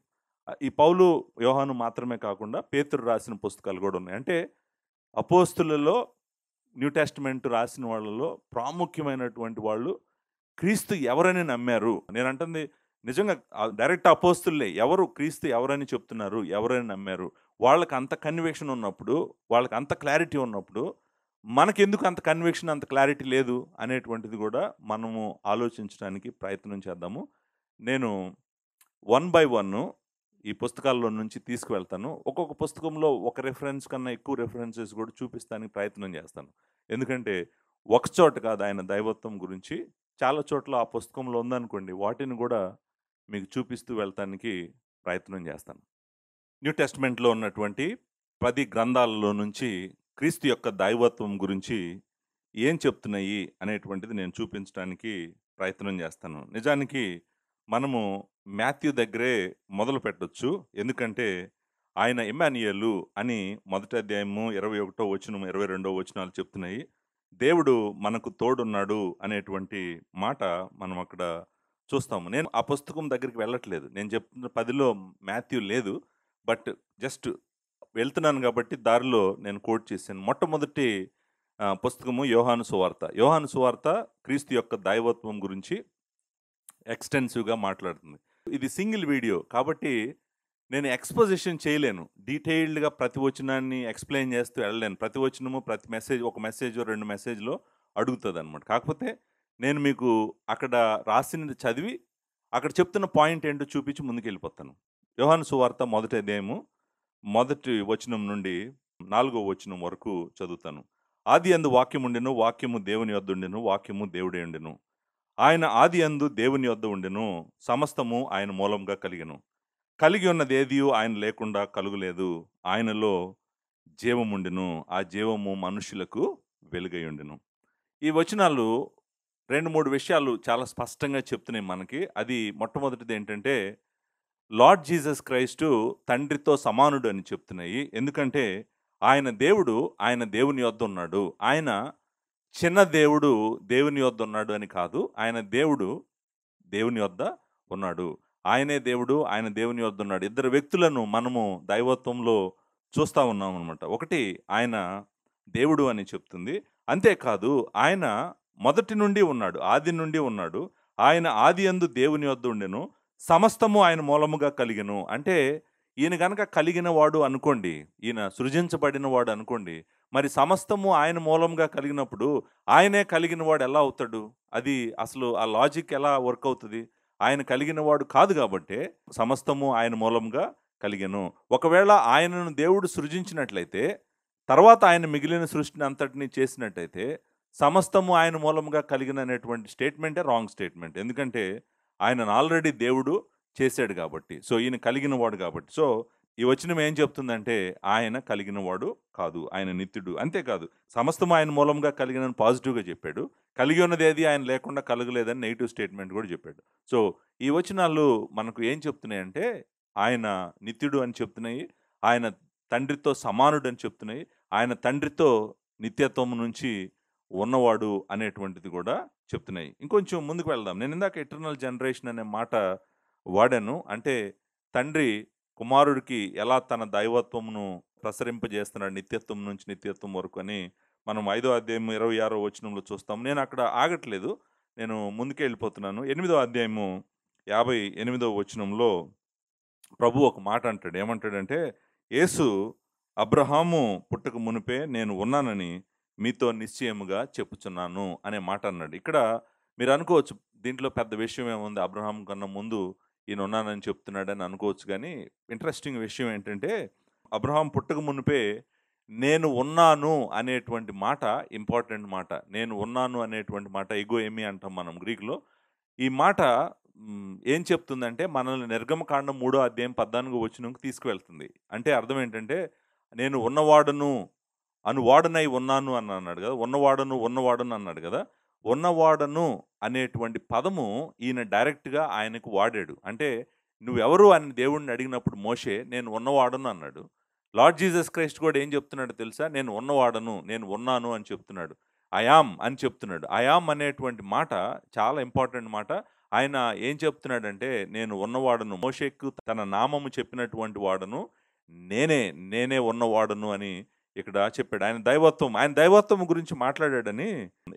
ఈ పౌలు, యోహాను మాత్రమే కాకుండా పేతురు రాసిన పుస్తకాలు గూడా ఉన్నాయి. అంటే అపోస్తులలో న్యూ టెస్టమెంట్ రాసిన వాళ్ళలో ప్రాముఖ్యమైనటువంటి వాళ్ళు క్రీస్తు ఎవరని నమ్మారు. నేనంటుంది నిజంగా డైరెక్ట్ అపోస్తులే. ఎవరు క్రీస్తు ఎవరని చెప్తున్నారు, ఎవరని నమ్మారు. వాళ్ళకి అంత కన్విక్షన్ ఉన్నప్పుడు, వాళ్ళకి అంత క్లారిటీ ఉన్నప్పుడు, మనకెందుకు అంత కన్విక్షన్, అంత క్లారిటీ లేదు అనేటువంటిది గూడా మనము ఆలోచించడానికి ప్రయత్నం చేద్దాము. నేను వన్ బై వన్ ఈ పుస్తకాల్లో నుంచి తీసుకువెళ్తాను. ఒక్కొక్క పుస్తకంలో ఒక రిఫరెన్స్ కన్నా ఎక్కువ రిఫరెన్సెస్ గూడా చూపిస్తానికి ప్రయత్నం చేస్తాను. ఎందుకంటే ఒక చోట కాదు ఆయన దైవత్వం గురించి, చాలా చోట్ల ఆ పుస్తకంలో ఉందనుకోండి, వాటిని గూడా మీకు చూపిస్తూ వెళ్తానికి ప్రయత్నం చేస్తాను. న్యూ టెస్టమెంట్‌లో ఉన్నటువంటి 10 గ్రంథాలలో నుంచి క్రీస్తు యొక్క దైవత్వం గురించి ఏం చెప్తున్నాయి అనేటువంటిది నేను చూపించడానికి ప్రయత్నం చేస్తాను. నిజానికి మనము మాథ్యూ దగ్గరే మొదలుపెట్టొచ్చు. ఎందుకంటే ఆయన ఇమ్మానుయేలు అని మొదటి అధ్యాయము 21వ వచనం, 22వ వచనాలు చెప్తున్నాయి. దేవుడు మనకు తోడున్నాడు అనేటువంటి మాట మనం అక్కడ చూస్తాము. నేను ఆ పుస్తకం దగ్గరికి వెళ్ళట్లేదు. నేను చెప్తున్న 10లో మాథ్యూ లేదు. బట్ జస్ట్ వెళ్తున్నాను కాబట్టి దారిలో నేను కోట్ చేశాను. మొట్టమొదటి పుస్తకము యోహాను సువార్త. యోహాను సువార్త క్రీస్తు యొక్క దైవత్వం గురించి ఎక్స్‌టెన్సివ్‌గా మాట్లాడుతుంది. ఇది సింగిల్ వీడియో కాబట్టి నేను ఎక్స్‌పోజిషన్ చేయలేను. డీటెయిల్డ్‌గా ప్రతి వచనాన్ని ఎక్స్‌ప్లెయిన్ చేస్తూ వెళ్ళలేను. ప్రతి వచనము, ప్రతి మెసేజ్, ఒక మెసేజో, 2 మెసేజ్‌లో అడుగుతదనమాట. కాకపోతే నేను మీకు అక్కడ రాసినది చదివి, అక్కడ చెప్తున్న పాయింట్ ఏంటో చూపించి ముందుకెళ్ళిపోతాను. యోహాను సువార్త మొదటి అధ్యాయము, మొదటి వచనం నుండి 4వ వచనం వరకు చదువుతాను. ఆదియందు వాక్యముండెను, వాక్యము దేవుని యొద్దుండెను, వాక్యము దేవుడే ఉండెను. ఆయన ఆదియందు దేవుని యొద్ద ఉండెను, సమస్తము ఆయన మూలంగా కలిగెను. కలిగి ఉన్నది ఏది ఆయన లేకుండా కలుగులేదు. ఆయనలో జీవముండెను, ఆ జీవము మనుషులకు వెలుగై ఉండెను. ఈ వచనాలు 2, 3 విషయాలు చాలా స్పష్టంగా చెప్తున్నాయి మనకి. అది మొట్టమొదటిది ఏంటంటే, లార్డ్ జీసస్ క్రైస్టు తండ్రితో సమానుడు అని చెప్తున్నాయి. ఎందుకంటే ఆయన దేవుడు, ఆయన దేవుని యొద్ద ఉన్నాడు. ఆయన చిన్న దేవుడు, దేవుని యొద్ద ఉన్నాడు అని కాదు. ఆయన దేవుడు దేవుని యొద్ద ఉన్నాడు. ఆయనే దేవుడు, ఆయన దేవుని యొద్ద ఉన్నాడు. ఇద్దరు వ్యక్తులను మనము దైవత్వంలో చూస్తా ఉన్నామనమాట. ఒకటి ఆయన దేవుడు అని చెప్తుంది. అంతేకాదు ఆయన మొదటి నుండి ఉన్నాడు. ఆది నుండి ఉన్నాడు. ఆయన ఆదియందు దేవుని యొద్ద ఉండెను. సమస్తము ఆయన మూలముగా కలిగెను. అంటే ఈయన గనక కలిగిన వాడు అనుకోండి. ఈయన సృజించబడిన వాడు అనుకోండి. మరి సమస్తము ఆయన మూలంగా కలిగినప్పుడు ఆయనే కలిగిన వాడు ఎలా అవుతాడు? అది అసలు ఆ లాజిక్ ఎలా వర్క్ అవుతది? ఆయన కలిగిన వాడు కాదు గాబట్టే సమస్తము ఆయన మూలంగా కలిగెను. ఒకవేళ ఆయనను దేవుడు సృజించినట్లయితే, తర్వాత ఆయన మిగిలిన సృష్టిని అంతటిని చేసినట్టయితే, సమస్తము ఆయన మూలంగా కలిగిననేటువంటి స్టేట్మెంటే రాంగ్ స్టేట్మెంట్. ఎందుకంటే, ఆయనను ఆల్రెడీ దేవుడు చేశాడు గాబట్టి. సో, ఈయన కలిగిన వాడు గాబట్టి. సో, ఈ వచనం ఏం చెప్తుందంటే, ఆయన కలిగిన వాడు కాదు. ఆయన నిత్యుడు. అంతేకాదు, సమస్తము ఆయన మూలంగా కలిగినని పాజిటివ్‌గా చెప్పాడు. కలిగి ఉన్నదేది ఆయన లేకుండా కలగలేదని నెగెటివ్ స్టేట్మెంట్ గూడా చెప్పాడు. సో, ఈ వచనాలు మనకు ఏం చెప్తున్నాయంటే, ఆయన నిత్యుడు అని చెప్తున్నాయి. ఆయన తండ్రితో సమానుడని చెప్తున్నాయి. ఆయన తండ్రితో నిత్యత్వం నుంచి ఉన్నవాడు అనేటువంటిది గూడా చెప్తున్నాయి. ఇంకొంచెం ముందుకు వెళ్దాం. నేనిందాక ఎటర్నల్ జనరేషన్ అనే మాట వాడాను. అంటే తండ్రి కుమారుడికి ఎలా తన దైవత్వమును ప్రసరింపజేస్తున్నాడు నిత్యత్వం నుంచి నిత్యత్వం వరకు అని మనం 5వ అధ్యాయం 26వ వచనంలో చూస్తాం. నేను అక్కడ ఆగట్లేదు. నేను ముందుకే వెళ్ళిపోతున్నాను. 8వ అధ్యాయము 58వ వచనంలో ప్రభువు ఒక మాట అంటాడు. ఏమంటాడంటే, యేసు అబ్రహాము పుట్టక మునుపే నేను ఉన్నానని మీతో నిశ్చయముగా చెప్పుచున్నాను అనే మాట అన్నాడు. ఇక్కడ మీరు అనుకోవచ్చు, దీంట్లో పెద్ద విషయం ఏముంది? అబ్రహాం కన్నా ముందు ఈయన ఉన్నానని చెప్తున్నాడని అనుకోవచ్చు. కానీ ఇంట్రెస్టింగ్ విషయం ఏంటంటే, అబ్రహాం పుట్టక మునుపే నేను ఉన్నాను అనేటువంటి మాట ఇంపార్టెంట్ మాట. నేను ఉన్నాను అనేటువంటి మాట ఎగో ఏమి అంటాం మనం గ్రీక్‌లో. ఈ మాట ఏం చెప్తుందంటే, మనల్ని నిర్గమకాండం 3వ అధ్యాయం 14వ వచనంకి తీసుకువెళ్తుంది. అంటే అర్థం ఏంటంటే, నేను ఉన్నవాడను, అనువాడనై ఉన్నాను అని అన్నాడు గదా! ఉన్నవాడను అన్నాడు గదా! ఉన్నవాడను అనేటువంటి పదము ఈయన డైరెక్ట్‌గా ఆయనకు వాడాడు. అంటే నువ్వెవరు అని దేవుడిని అడిగినప్పుడు మోషే నేను ఉన్నవాడను అన్నాడు. లార్డ్ జీసస్ క్రైస్ట్ కూడా ఏం చెప్తున్నాడో తెలుసా? నేను ఉన్నవాడను, నేను ఉన్నాను అని చెప్తున్నాడు. ఐ యామ్ అని చెప్తున్నాడు. ఐ యామ్ అనేటువంటి మాట చాలా ఇంపార్టెంట్ మాట. ఆయన ఏం చెప్తున్నాడంటే, నేను ఉన్నవాడను. మోషేకు తన నామము చెప్పినటువంటి వాడను నేనే ఉన్నవాడను అని ఇక్కడ చెప్పాడు. ఆయన దైవత్వం గురించి మాట్లాడాడని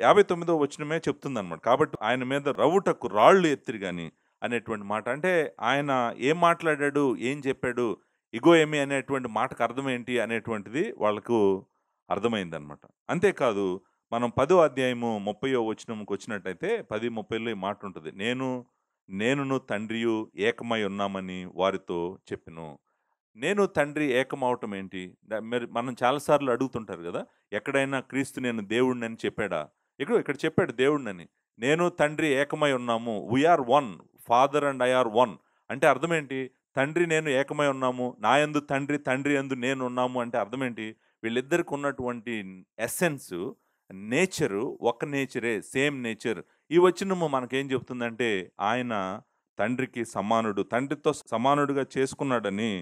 59వ వచనమే చెప్తుందనమాట. కాబట్టి ఆయన మీద రవ్వుటకు రాళ్ళు ఎత్తిరి గాని అనేటువంటి మాట. అంటే ఆయన ఏం మాట్లాడాడు? ఏం చెప్పాడు? ఇగో ఏమి అనేటువంటి మాటకు అర్థం ఏంటి అనేటువంటిది వాళ్ళకు అర్థమైందనమాట. అంతేకాదు మనం 10వ అధ్యాయము 30వ వచనంకొచ్చినట్టయితే 10:30లో ఈ మాట ఉంటది. నేనును తండ్రియు ఏకమై ఉన్నామని వారితో చెప్పెను. నేను తండ్రి ఏకమవటం ఏంటి? మరి మనం చాలా సార్లు అడుగుతుంటారు గదా! ఎక్కడైనా క్రీస్తు నేను దేవుడినని చెప్పాడా? ఇక్కడ చెప్పాడు దేవుడినని. నేను తండ్రి ఏకమై ఉన్నాము. We are one. Father and I are one. అంటే అర్థమేంటి? తండ్రి నేను ఏకమై ఉన్నాము. నా యందు తండ్రి, తండ్రి యందు నేను ఉన్నాము అంటే అర్థమేంటి? వీళ్ళిద్దరికి ఉన్నటువంటి ఎసెన్సు, నేచరు ఒక నేచరే. Same nature. ఈ వచనము మనకేం చెప్తుందంటే, ఆయన తండ్రికి సమానుడు. తండ్రితో సమానుడిగా చేసుకున్నాడని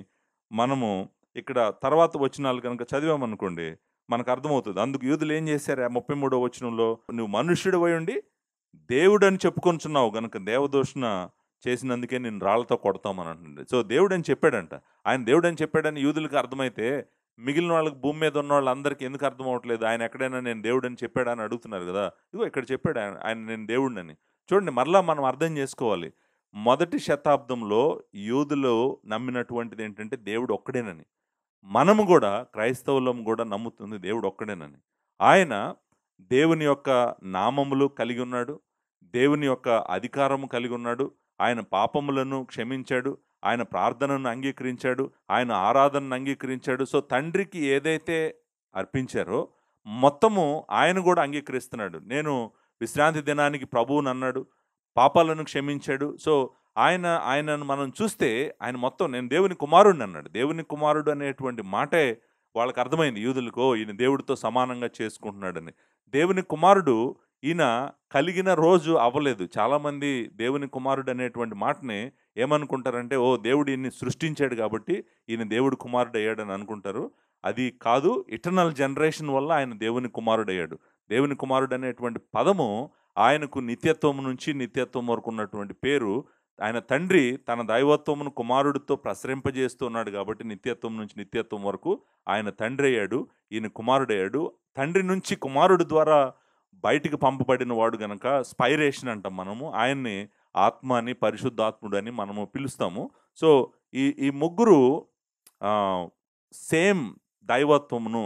మనము ఇక్కడ తర్వాత వచనాలు గనుక చదివామనుకోండి, మనకు అర్థమవుతది. అందుకు యూదులు ఏం చేశారు? 33వ వచనంలో, నువ్వు మనుష్యుడివై ఉండి దేవుడని చెప్పుకొనుచున్నావు గనుక దేవదూషణ చేసినందుకే నిన్ను రాళ్ళతో కొడతామని అంటుంది. సో, దేవుడని చెప్పాడంట. ఆయన దేవుడని చెప్పాడని యూదులకు అర్థమైతే, మిగిలిన వాళ్ళకి భూమి మీద ఉన్న వాళ్ళందరికీ ఎందుకు అర్థం అవ్వట్లేదు? ఆయన ఎక్కడైనా నేను దేవుడని చెప్పాడా అని అడుగుతున్నారు గదా! ఇదిగో ఇక్కడ చెప్పాడు ఆయన నేను దేవుడినని. చూడండి, మరలా మనం అర్థం చేసుకోవాలి. మొదటి శతాబ్దంలో యూదులు నమ్మినటువంటిది ఏంటంటే దేవుడు ఒక్కడేనని. మనము గూడా క్రైస్తవులం గూడా నమ్ముతుంది దేవుడు ఒక్కడేనని. ఆయన దేవుని యొక్క నామములు కలిగి ఉన్నాడు. దేవుని యొక్క అధికారము కలిగి ఉన్నాడు. ఆయన పాపములను క్షమించాడు. ఆయన ప్రార్థనను అంగీకరించాడు. ఆయన ఆరాధనను అంగీకరించాడు. సో, తండ్రికి ఏదైతే అర్పించారో మొత్తము ఆయన గూడా అంగీకరిస్తున్నాడు. నేను విశ్రాంతి దినానికి ప్రభువునన్నాడు. పాపాలను క్షమించాడు. సో, ఆయనను మనం చూస్తే ఆయన మొత్తం నేను దేవుని కుమారుడిని అన్నాడు. దేవుని కుమారుడు అనేటువంటి మాటే వాళ్ళకి అర్థమైంది యూదులకు. ఈయన దేవుడితో సమానంగా చేసుకుంటున్నాడని. దేవుని కుమారుడు ఈయన కలిగిన రోజు అవ్వలేదు. చాలామంది దేవుని కుమారుడు అనేటువంటి మాటని ఏమనుకుంటారంటే, ఓ దేవుడు ఈయన్ని సృష్టించాడు కాబట్టి ఈయన దేవుడి కుమారుడు అయ్యాడని అనుకుంటారు. అది కాదు. ఇటర్నల్ జనరేషన్ వల్ల ఆయన దేవుని కుమారుడయ్యాడు. దేవుని కుమారుడు అనేటువంటి పదము ఆయనకు నిత్యత్వం నుంచి నిత్యత్వం వరకు ఉన్నటువంటి పేరు. ఆయన తండ్రి తన దైవత్వమును కుమారుడితో ప్రసరింపజేస్తున్నాడు కాబట్టి నిత్యత్వం నుంచి నిత్యత్వం వరకు ఆయన తండ్రి అయ్యాడు. ఈయన కుమారుడయ్యాడు. తండ్రి నుంచి కుమారుడు ద్వారా బయటికి పంపబడిన వాడు గనక స్పైరేషన్ అంటాం మనము. ఆయన్ని ఆత్మ అని, పరిశుద్ధాత్ముడు అని మనము పిలుస్తాము. సో, ఈ ముగ్గురు సేమ్ దైవత్వమును,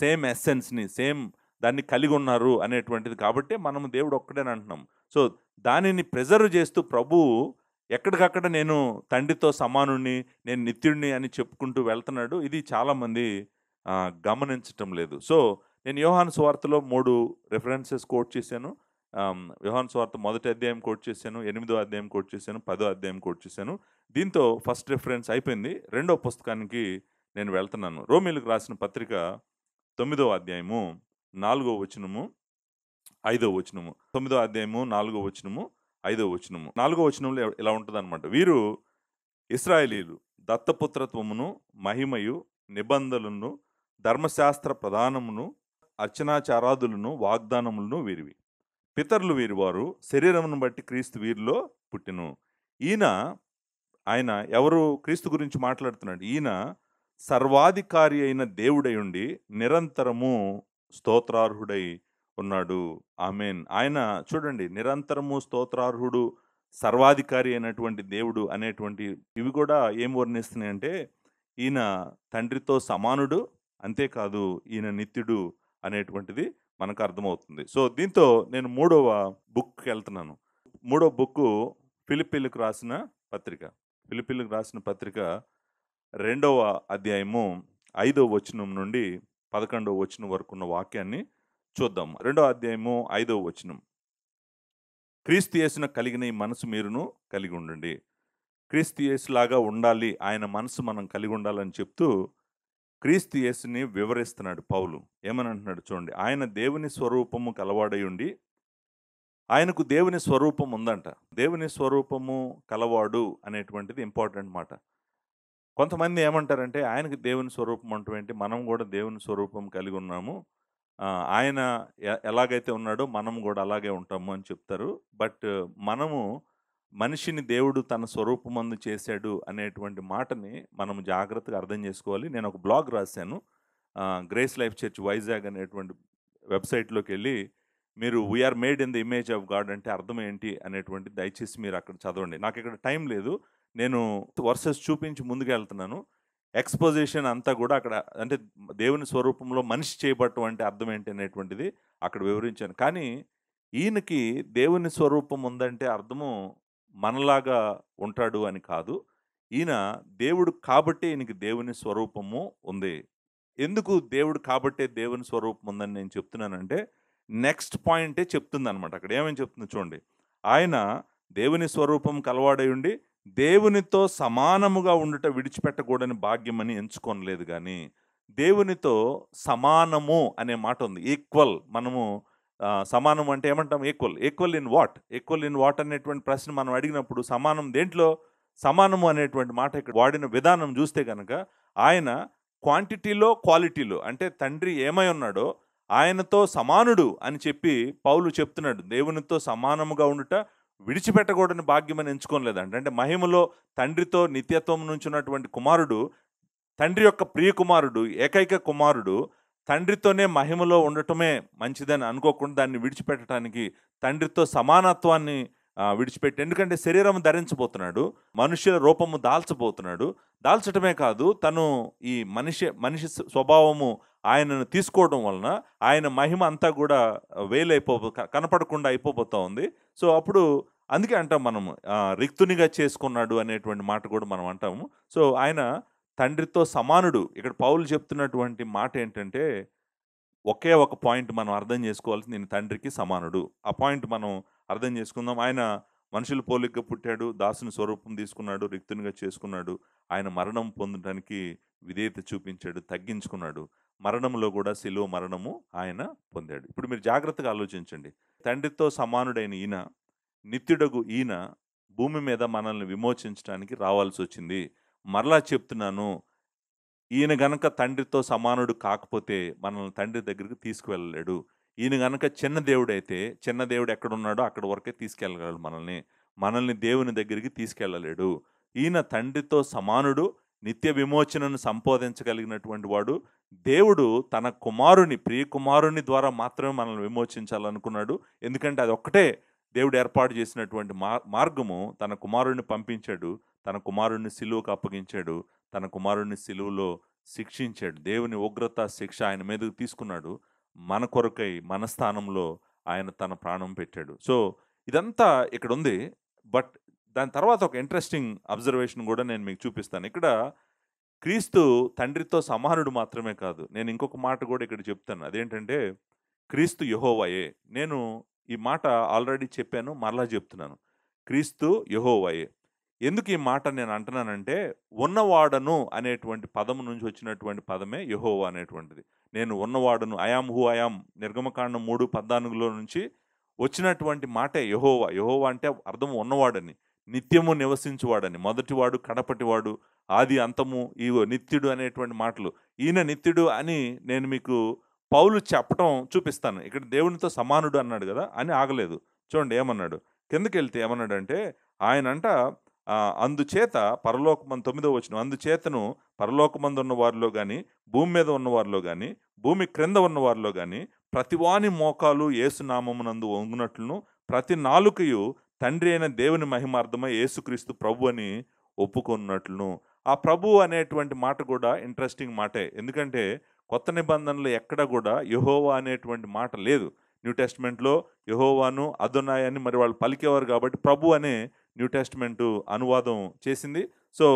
సేమ్ ఎస్సెన్స్‌ని, సేమ్ దాన్ని కలిగి ఉన్నారు అనేటువంటిది కాబట్టి మనము దేవుడు ఒక్కడేని అంటున్నాం. సో, దానిని ప్రిజర్వ్ చేస్తూ ప్రభువు ఎక్కడికక్కడ నేను తండ్రితో సమానుడిని, నేను నిత్యుడిని అని చెప్పుకుంటూ వెళ్తున్నాడు. ఇది చాలామంది గమనించటం లేదు. సో, నేను యోహాను సువార్తలో 3 రిఫరెన్సెస్ కోట్ చేశాను. యోహాను సువార్త మొదటి అధ్యాయం కోట్ చేశాను, 8వ అధ్యాయం కోట్ చేశాను, 10వ అధ్యాయం కోట్ చేశాను. దీంతో ఫస్ట్ రిఫరెన్స్ అయిపోయింది. రెండో పుస్తకానికి నేను వెళ్తున్నాను. రోమీయులకు రాసిన పత్రిక 9వ అధ్యాయము 4వ వచనము, 5వ వచనము. 9వ అధ్యాయము 4వ వచనము, 5వ వచనము. 4వ వచనంలో ఇలా ఉంటుందన్నమాట. వీరు ఇశ్రాయేలీయులు దత్తపుత్రత్వమును, మహిమయు, నిబంధనలను, ధర్మశాస్త్ర ప్రధానమును, అర్చనాచారాదులను, వాగ్దానములను వీరివి. పితరులు వీరివారు, శరీరమును బట్టి క్రీస్తు వీరిలో పుట్టెను. ఆయన ఎవరు? క్రీస్తు గురించి మాట్లాడుతున్నాడు. ఈయన సర్వాధికారి అయిన దేవుడై ఉండి నిరంతరము స్తోత్రార్హుడై ఉన్నాడు. ఆమేన్. ఆయన చూడండి, నిరంతరము స్తోత్రార్హుడు, సర్వాధికారి అయినటువంటి దేవుడు అనేటువంటి ఇవి కూడా ఏం వర్ణిస్తున్నాయంటే, ఈయన తండ్రితో సమానుడు, అంతేకాదు ఈయన నిత్యుడు అనేటువంటిది మనకు అర్థమవుతుంది. సో, దీంతో నేను 3వ బుక్కి వెళ్తున్నాను. 3వ బుక్కు ఫిలిప్పీలకు రాసిన పత్రిక. ఫిలిప్పీలకు రాసిన పత్రిక 2వ అధ్యాయము 5వ వచనం నుండి 11వ వచనం వరకు ఉన్న వాక్యాన్ని చూద్దాం. 2వ అధ్యాయము 5వ వచనం. క్రీస్తు యేసున కలిగిన ఈ మనసు మీరును కలిగి ఉండండి. క్రీస్తు యేసులాగా ఉండాలి, ఆయన మనసు మనం కలిగి ఉండాలని చెప్తూ క్రీస్తు యేసుని వివరిస్తున్నాడు పౌలు. ఏమని అంటున్నాడు చూడండి. ఆయన దేవుని స్వరూపము కలవాడై ఉండి, ఆయనకు దేవుని స్వరూపం ఉందంట. దేవుని స్వరూపము కలవాడు అనేటువంటిది ఇంపార్టెంట్ మాట. కొంతమంది ఏమంటారంటే, ఆయనకి దేవుని స్వరూపం అంటూ ఏంటి, మనం కూడా దేవుని స్వరూపం కలిగి ఉన్నాము, ఆయన ఎలాగైతే ఉన్నాడో మనం కూడా అలాగే ఉంటాము అని చెప్తారు. బట్ మనము మనిషిని దేవుడు తన స్వరూపమందు చేశాడు అనేటువంటి మాటని మనం జాగ్రత్తగా అర్థం చేసుకోవాలి. నేను ఒక బ్లాగ్ రాశాను. గ్రేస్ లైఫ్ చర్చ్ వైజాగ్ అనేటువంటి వెబ్సైట్లోకి వెళ్ళి మీరు we are made in the image of God అంటే అర్థం ఏంటి అనేటువంటి దయచేసి మీరు అక్కడ చదవండి. నాకు ఇక్కడ టైం లేదు, నేను వర్సెస్ చూపించి ముందుకు వెళ్తున్నాను. ఎక్స్పోజిషన్ అంతా కూడా అక్కడ, అంటే దేవుని స్వరూపంలో మనిషి చేయబట్టం అంటే అర్థం ఏంటి అనేటువంటిది అక్కడ వివరించాను. కానీ ఈయనకి దేవుని స్వరూపం ఉందంటే అర్థము మనలాగా ఉంటాడు అని కాదు. ఈయన దేవుడు కాబట్టే ఈయనకి దేవుని స్వరూపము ఉంది. ఎందుకు దేవుడు కాబట్టే దేవుని స్వరూపం ఉందని నేను చెప్తున్నానంటే, నెక్స్ట్ పాయింటే చెప్తుందనమాట. అక్కడ ఏమని చెప్తుంది చూడండి. ఆయన దేవుని స్వరూపం కలవాడై ఉండి దేవునితో సమానముగా ఉండుట విడిచిపెట్టకూడని భాగ్యమని ఎంచుకోనలేదు కానీ, దేవునితో సమానము అనే మాట ఉంది. ఈక్వల్. మనము సమానం అంటే ఏమంటాం? Equal. Equal in what? Equal in what అనేటువంటి ప్రశ్న మనం అడిగినప్పుడు సమానం దేంట్లో? సమానము అనేటువంటి మాట ఇక్కడ వాడిన విధానం చూస్తే కనుక ఆయన క్వాంటిటీలో క్వాలిటీలో, అంటే తండ్రి ఏమై ఉన్నాడో ఆయనతో సమానుడు అని చెప్పి పౌలు చెప్తున్నాడు. దేవునితో సమానముగా ఉండుట విడిచిపెట్టకూడని భాగ్యమని ఎంచుకోలేదంట. అంటే మహిమలో తండ్రితో నిత్యత్వం నుంచి ఉన్నటువంటి కుమారుడు, తండ్రి యొక్క ప్రియ కుమారుడు, ఏకైక కుమారుడు తండ్రితోనే మహిమలో ఉండటమే మంచిదని అనుకోకుండా దాన్ని విడిచిపెట్టడానికి తండ్రితో సమానత్వాన్ని విడిచిపెట్టి, ఎందుకంటే శరీరం ధరించబోతున్నాడు, మనుష్య రూపము దాల్చబోతున్నాడు. దాల్చటమే కాదు, తను ఈ మనిషి స్వభావము ఆయనను తీసుకోవడం వలన ఆయన మహిమ అంతా కూడా కనపడకుండా అయిపోతూ ఉంది. సో అప్పుడు అందుకే అంటాం మనము రిక్తునిగా చేసుకున్నాడు అనేటువంటి మాట కూడా మనం అంటాము. సో ఆయన తండ్రితో సమానుడు. ఇక్కడ పౌలు చెప్తున్నటువంటి మాట ఏంటంటే, ఒకే ఒక పాయింట్ మనం అర్థం చేసుకోవాల్సింది, నేను తండ్రికి సమానుడు. ఆ పాయింట్ మనం అర్థం చేసుకుందాం. ఆయన మనుషుల పోలికగా పుట్టాడు, దాసుని స్వరూపం తీసుకున్నాడు, రిక్తునిగా చేసుకున్నాడు. ఆయన మరణం పొందడానికి విధేయత చూపించాడు, తగ్గించుకున్నాడు. మరణంలో కూడా శిలువ మరణము ఆయన పొందాడు. ఇప్పుడు మీరు జాగ్రత్తగా ఆలోచించండి. తండ్రితో సమానుడైన ఈయన, నిత్యుడగు ఈయన భూమి మీద మనల్ని విమోచించడానికి రావాల్సొచ్చింది. మరలా చెప్తున్నాను, ఈయన గనక తండ్రితో సమానుడు కాకపోతే మనల్ని తండ్రి దగ్గరికి తీసుకువెళ్ళలేడు. ఈయన గనక చిన్న దేవుడైతే, చిన్న దేవుడు ఎక్కడున్నాడో అక్కడి వరకే తీసుకెళ్ళగలడు మనల్ని. మనల్ని దేవుని దగ్గరికి తీసుకెళ్ళలేడు. ఈయన తండ్రితో సమానుడు, నిత్య విమోచనను సంపాదించగలిగినటువంటి వాడు. దేవుడు తన కుమారుని, ప్రియ కుమారుని ద్వారా మాత్రమే మనల్ని విమోచించాలనుకున్నాడు. ఎందుకంటే అదొక్కటే దేవుడు ఏర్పాటు చేసినటువంటి మార్గము. తన కుమారుడిని పంపించాడు. తన కుమారుడిని సిలువకు అప్పగించాడు. తన కుమారుడిని సిలువలో శిక్షించాడు. దేవుని ఉగ్రత, శిక్ష ఆయన మీదకు తీసుకున్నాడు. మన కొరకై, మన స్థానంలో ఆయన తన ప్రాణం పెట్టాడు. సో, ఇదంతా ఇక్కడుంది. బట్ దాని తర్వాత ఒక ఇంట్రెస్టింగ్ అబ్జర్వేషన్ కూడా నేను మీకు చూపిస్తాను. ఇక్కడ క్రీస్తు తండ్రితో సమానుడు మాత్రమే కాదు. నేను ఇంకొక మాట కూడా ఇక్కడ చెప్తాను. అదేంటంటే, క్రీస్తు యెహోవాయే. నేను ఈ మాట ఆల్రెడీ చెప్పాను, మరలా చెప్తున్నాను. క్రీస్తు యెహోవాయే. ఎందుకు ఈ మాట నేను అంటున్నానంటే, ఉన్నవాడను అనేటువంటి పదము నుంచి వచ్చినటువంటి పదమే యెహోవా అనేటువంటిది. నేను ఉన్నవాడను, I am who I am, నిర్గమకాండం 3:14లో నుంచి వచ్చినటువంటి మాటే యెహోవా. యెహోవా అంటే అర్థం ఉన్నవాడని, నిత్యము నివసించువాడని, మొదటివాడు, కడపటివాడు, ఆది అంతము, ఇగో నిత్యుడు అనేటువంటి మాటలు. ఈయన నిత్యుడు అని నేను మీకు పౌలు చెప్పటం చూపిస్తాను. ఇక్కడ దేవునితో సమానుడు అన్నాడు కదా అని ఆగలేదు. చూడండి ఏమన్నాడు. కిందకెళ్తే ఏమన్నాడంటే, ఆయనంట అందుచేత పరలోకమందు 9వ వచనం, అందుచేతను పరలోకమందున్న వారిలో గాని, భూమి మీద ఉన్న వారిలో గాని, భూమి క్రింద ఉన్న వారిలో గాని, ప్రతివాని మోకాలు యేసు నామమునందు వంగునట్లును, ప్రతి నాలుకయు తండ్రి అయిన దేవుని మహిమార్థమై యేసుక్రీస్తు ప్రభు అని ఒప్పుకొన్నట్లును. ఆ ప్రభు అనేటువంటి మాట కూడా ఇంట్రెస్టింగ్ మాటే. ఎందుకంటే కొత్త నిబంధనలో ఎక్కడ కూడా యెహోవా అనేటువంటి మాట లేదు. న్యూ టెస్ట్మెంట్‌లో యెహోవాను, అదోనాయ్ అని మరి వాళ్ళు పలికేవారు కాబట్టి ప్రభు అనే న్యూ టెస్ట్మెంట్ అనువాదం చేసింది. సో,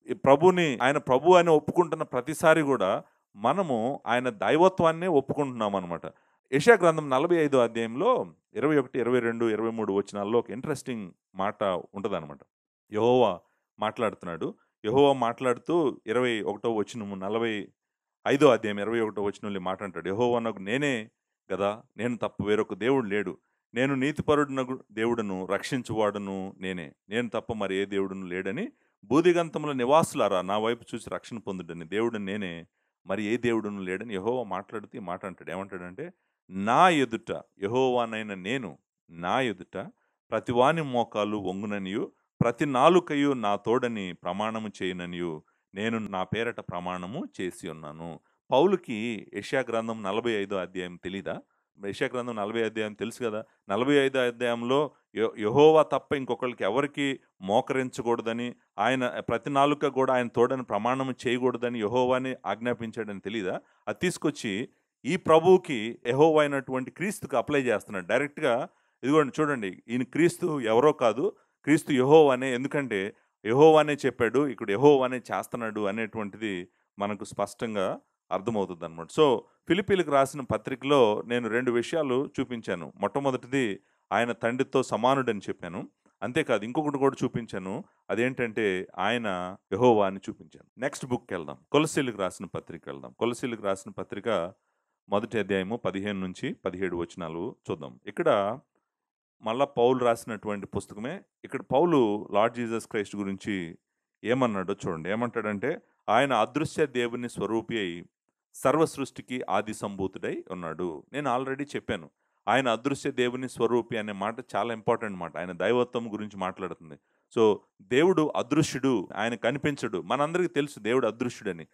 ఈ ప్రభుని, ఆయన ప్రభు అని ఒప్పుకుంటున్న ప్రతిసారి కూడా మనము ఆయన దైవత్వాన్నే ఒప్పుకుంటున్నామనమాట. యెషయా గ్రంథం 45వ అధ్యాయంలో 21, 22, 23 వచనాల్లో ఒక ఇంట్రెస్టింగ్ మాట ఉంటదనమాట. యెహోవా మాట్లాడుతున్నాడు. యెహోవా మాట్లాడుతూ 21వ వచనము, 45వ అధ్యాయం 21వ వచనంలో ఈ మాట అంటాడు. యెహోవా నాకు నేనే గదా! నేను తప్ప వేరొక దేవుడు లేడు. నేను నీతిపరుడునగు దేవుడును, రక్షించువాడును నేనే. నేను తప్ప మరి ఏ దేవుడును లేడని, భూదిగంతముల నివాసులారా నా వైపు చూసి రక్షణ పొందుడని, దేవుడు నేనే, మరి ఏ దేవుడును లేడని యెహోవా మాట్లాడుతూ ఈ మాట అంటాడు. ఏమంటాడంటే, నా ఎదుట, యెహోవానైన నేను, నా ఎదుట ప్రతివాని మోకాలు వంగుననియు, ప్రతి నాలుకయు నా తోడని ప్రమాణము చేయుననియు నేను నా పేరట ప్రమాణము చేసి ఉన్నాను. పౌలుకి యెషయా గ్రంథం 45వ అధ్యాయం తెలీదా? యెషయా గ్రంథం 40 అధ్యాయం తెలుసు కదా! 45 అధ్యాయంలో యెహోవా తప్ప ఇంకొకళ్ళకి ఎవరికీ మోకరించకూడదని, ఆయన ప్రతి నాలుక కూడా ఆయన తోడని ప్రమాణం చేయకూడదని యెహోవాని ఆజ్ఞాపించాడని తెలీదా? అది తీసుకొచ్చి ఈ ప్రభువుకి, యెహోవా అయినటువంటి క్రీస్తుకి అప్లై చేస్తున్నాడు. డైరెక్ట్‌గా ఇదిగోండి చూడండి, ఈయన క్రీస్తు ఎవరో కాదు, క్రీస్తు యెహోవానే. ఎందుకంటే యెహోవానే చెప్పాడు, ఇక్కడ యెహోవానే చేస్తున్నాడు అనేటువంటిది మనకు స్పష్టంగా అర్థమవుతుందనమాట. సో, ఫిలిప్పీలకు రాసిన పత్రికలో నేను 2 విషయాలు చూపించాను. మొట్టమొదటిది ఆయన తండ్రితో సమానుడని చెప్పాను. అంతేకాదు ఇంకొకటి కూడా చూపించాను. అదేంటంటే ఆయన యెహోవా అని చూపించాను. నెక్స్ట్ బుక్‌కెళ్దాం. కొలస్సీలకు రాసిన పత్రికెళ్దాం. కొలస్సీలకు రాసిన పత్రిక మొదటి అధ్యాయము 15-17 వచనాలు చూద్దాం. ఇక్కడ మళ్ళా పౌలు రాసినటువంటి పుస్తకమే. ఇక్కడ పౌలు లార్డ్ జీసస్ క్రైస్ట్ గురించి ఏమన్నాడో చూడండి. ఏమంటాడంటే, ఆయన అదృశ్య దేవుని స్వరూపి అయి సర్వ సృష్టికి ఆది సంభూతుడై ఉన్నాడు. నేను ఆల్రెడీ చెప్పాను. ఆయన అదృశ్య దేవుని స్వరూపి అనే మాట చాలా ఇంపార్టెంట్ మాట. ఆయన దైవత్వం గురించి మాట్లాడుతుంది. సో, దేవుడు అదృశ్యుడు, ఆయన కనిపించడు. మనందరికీ తెలుసు దేవుడు అదృశ్యుడని.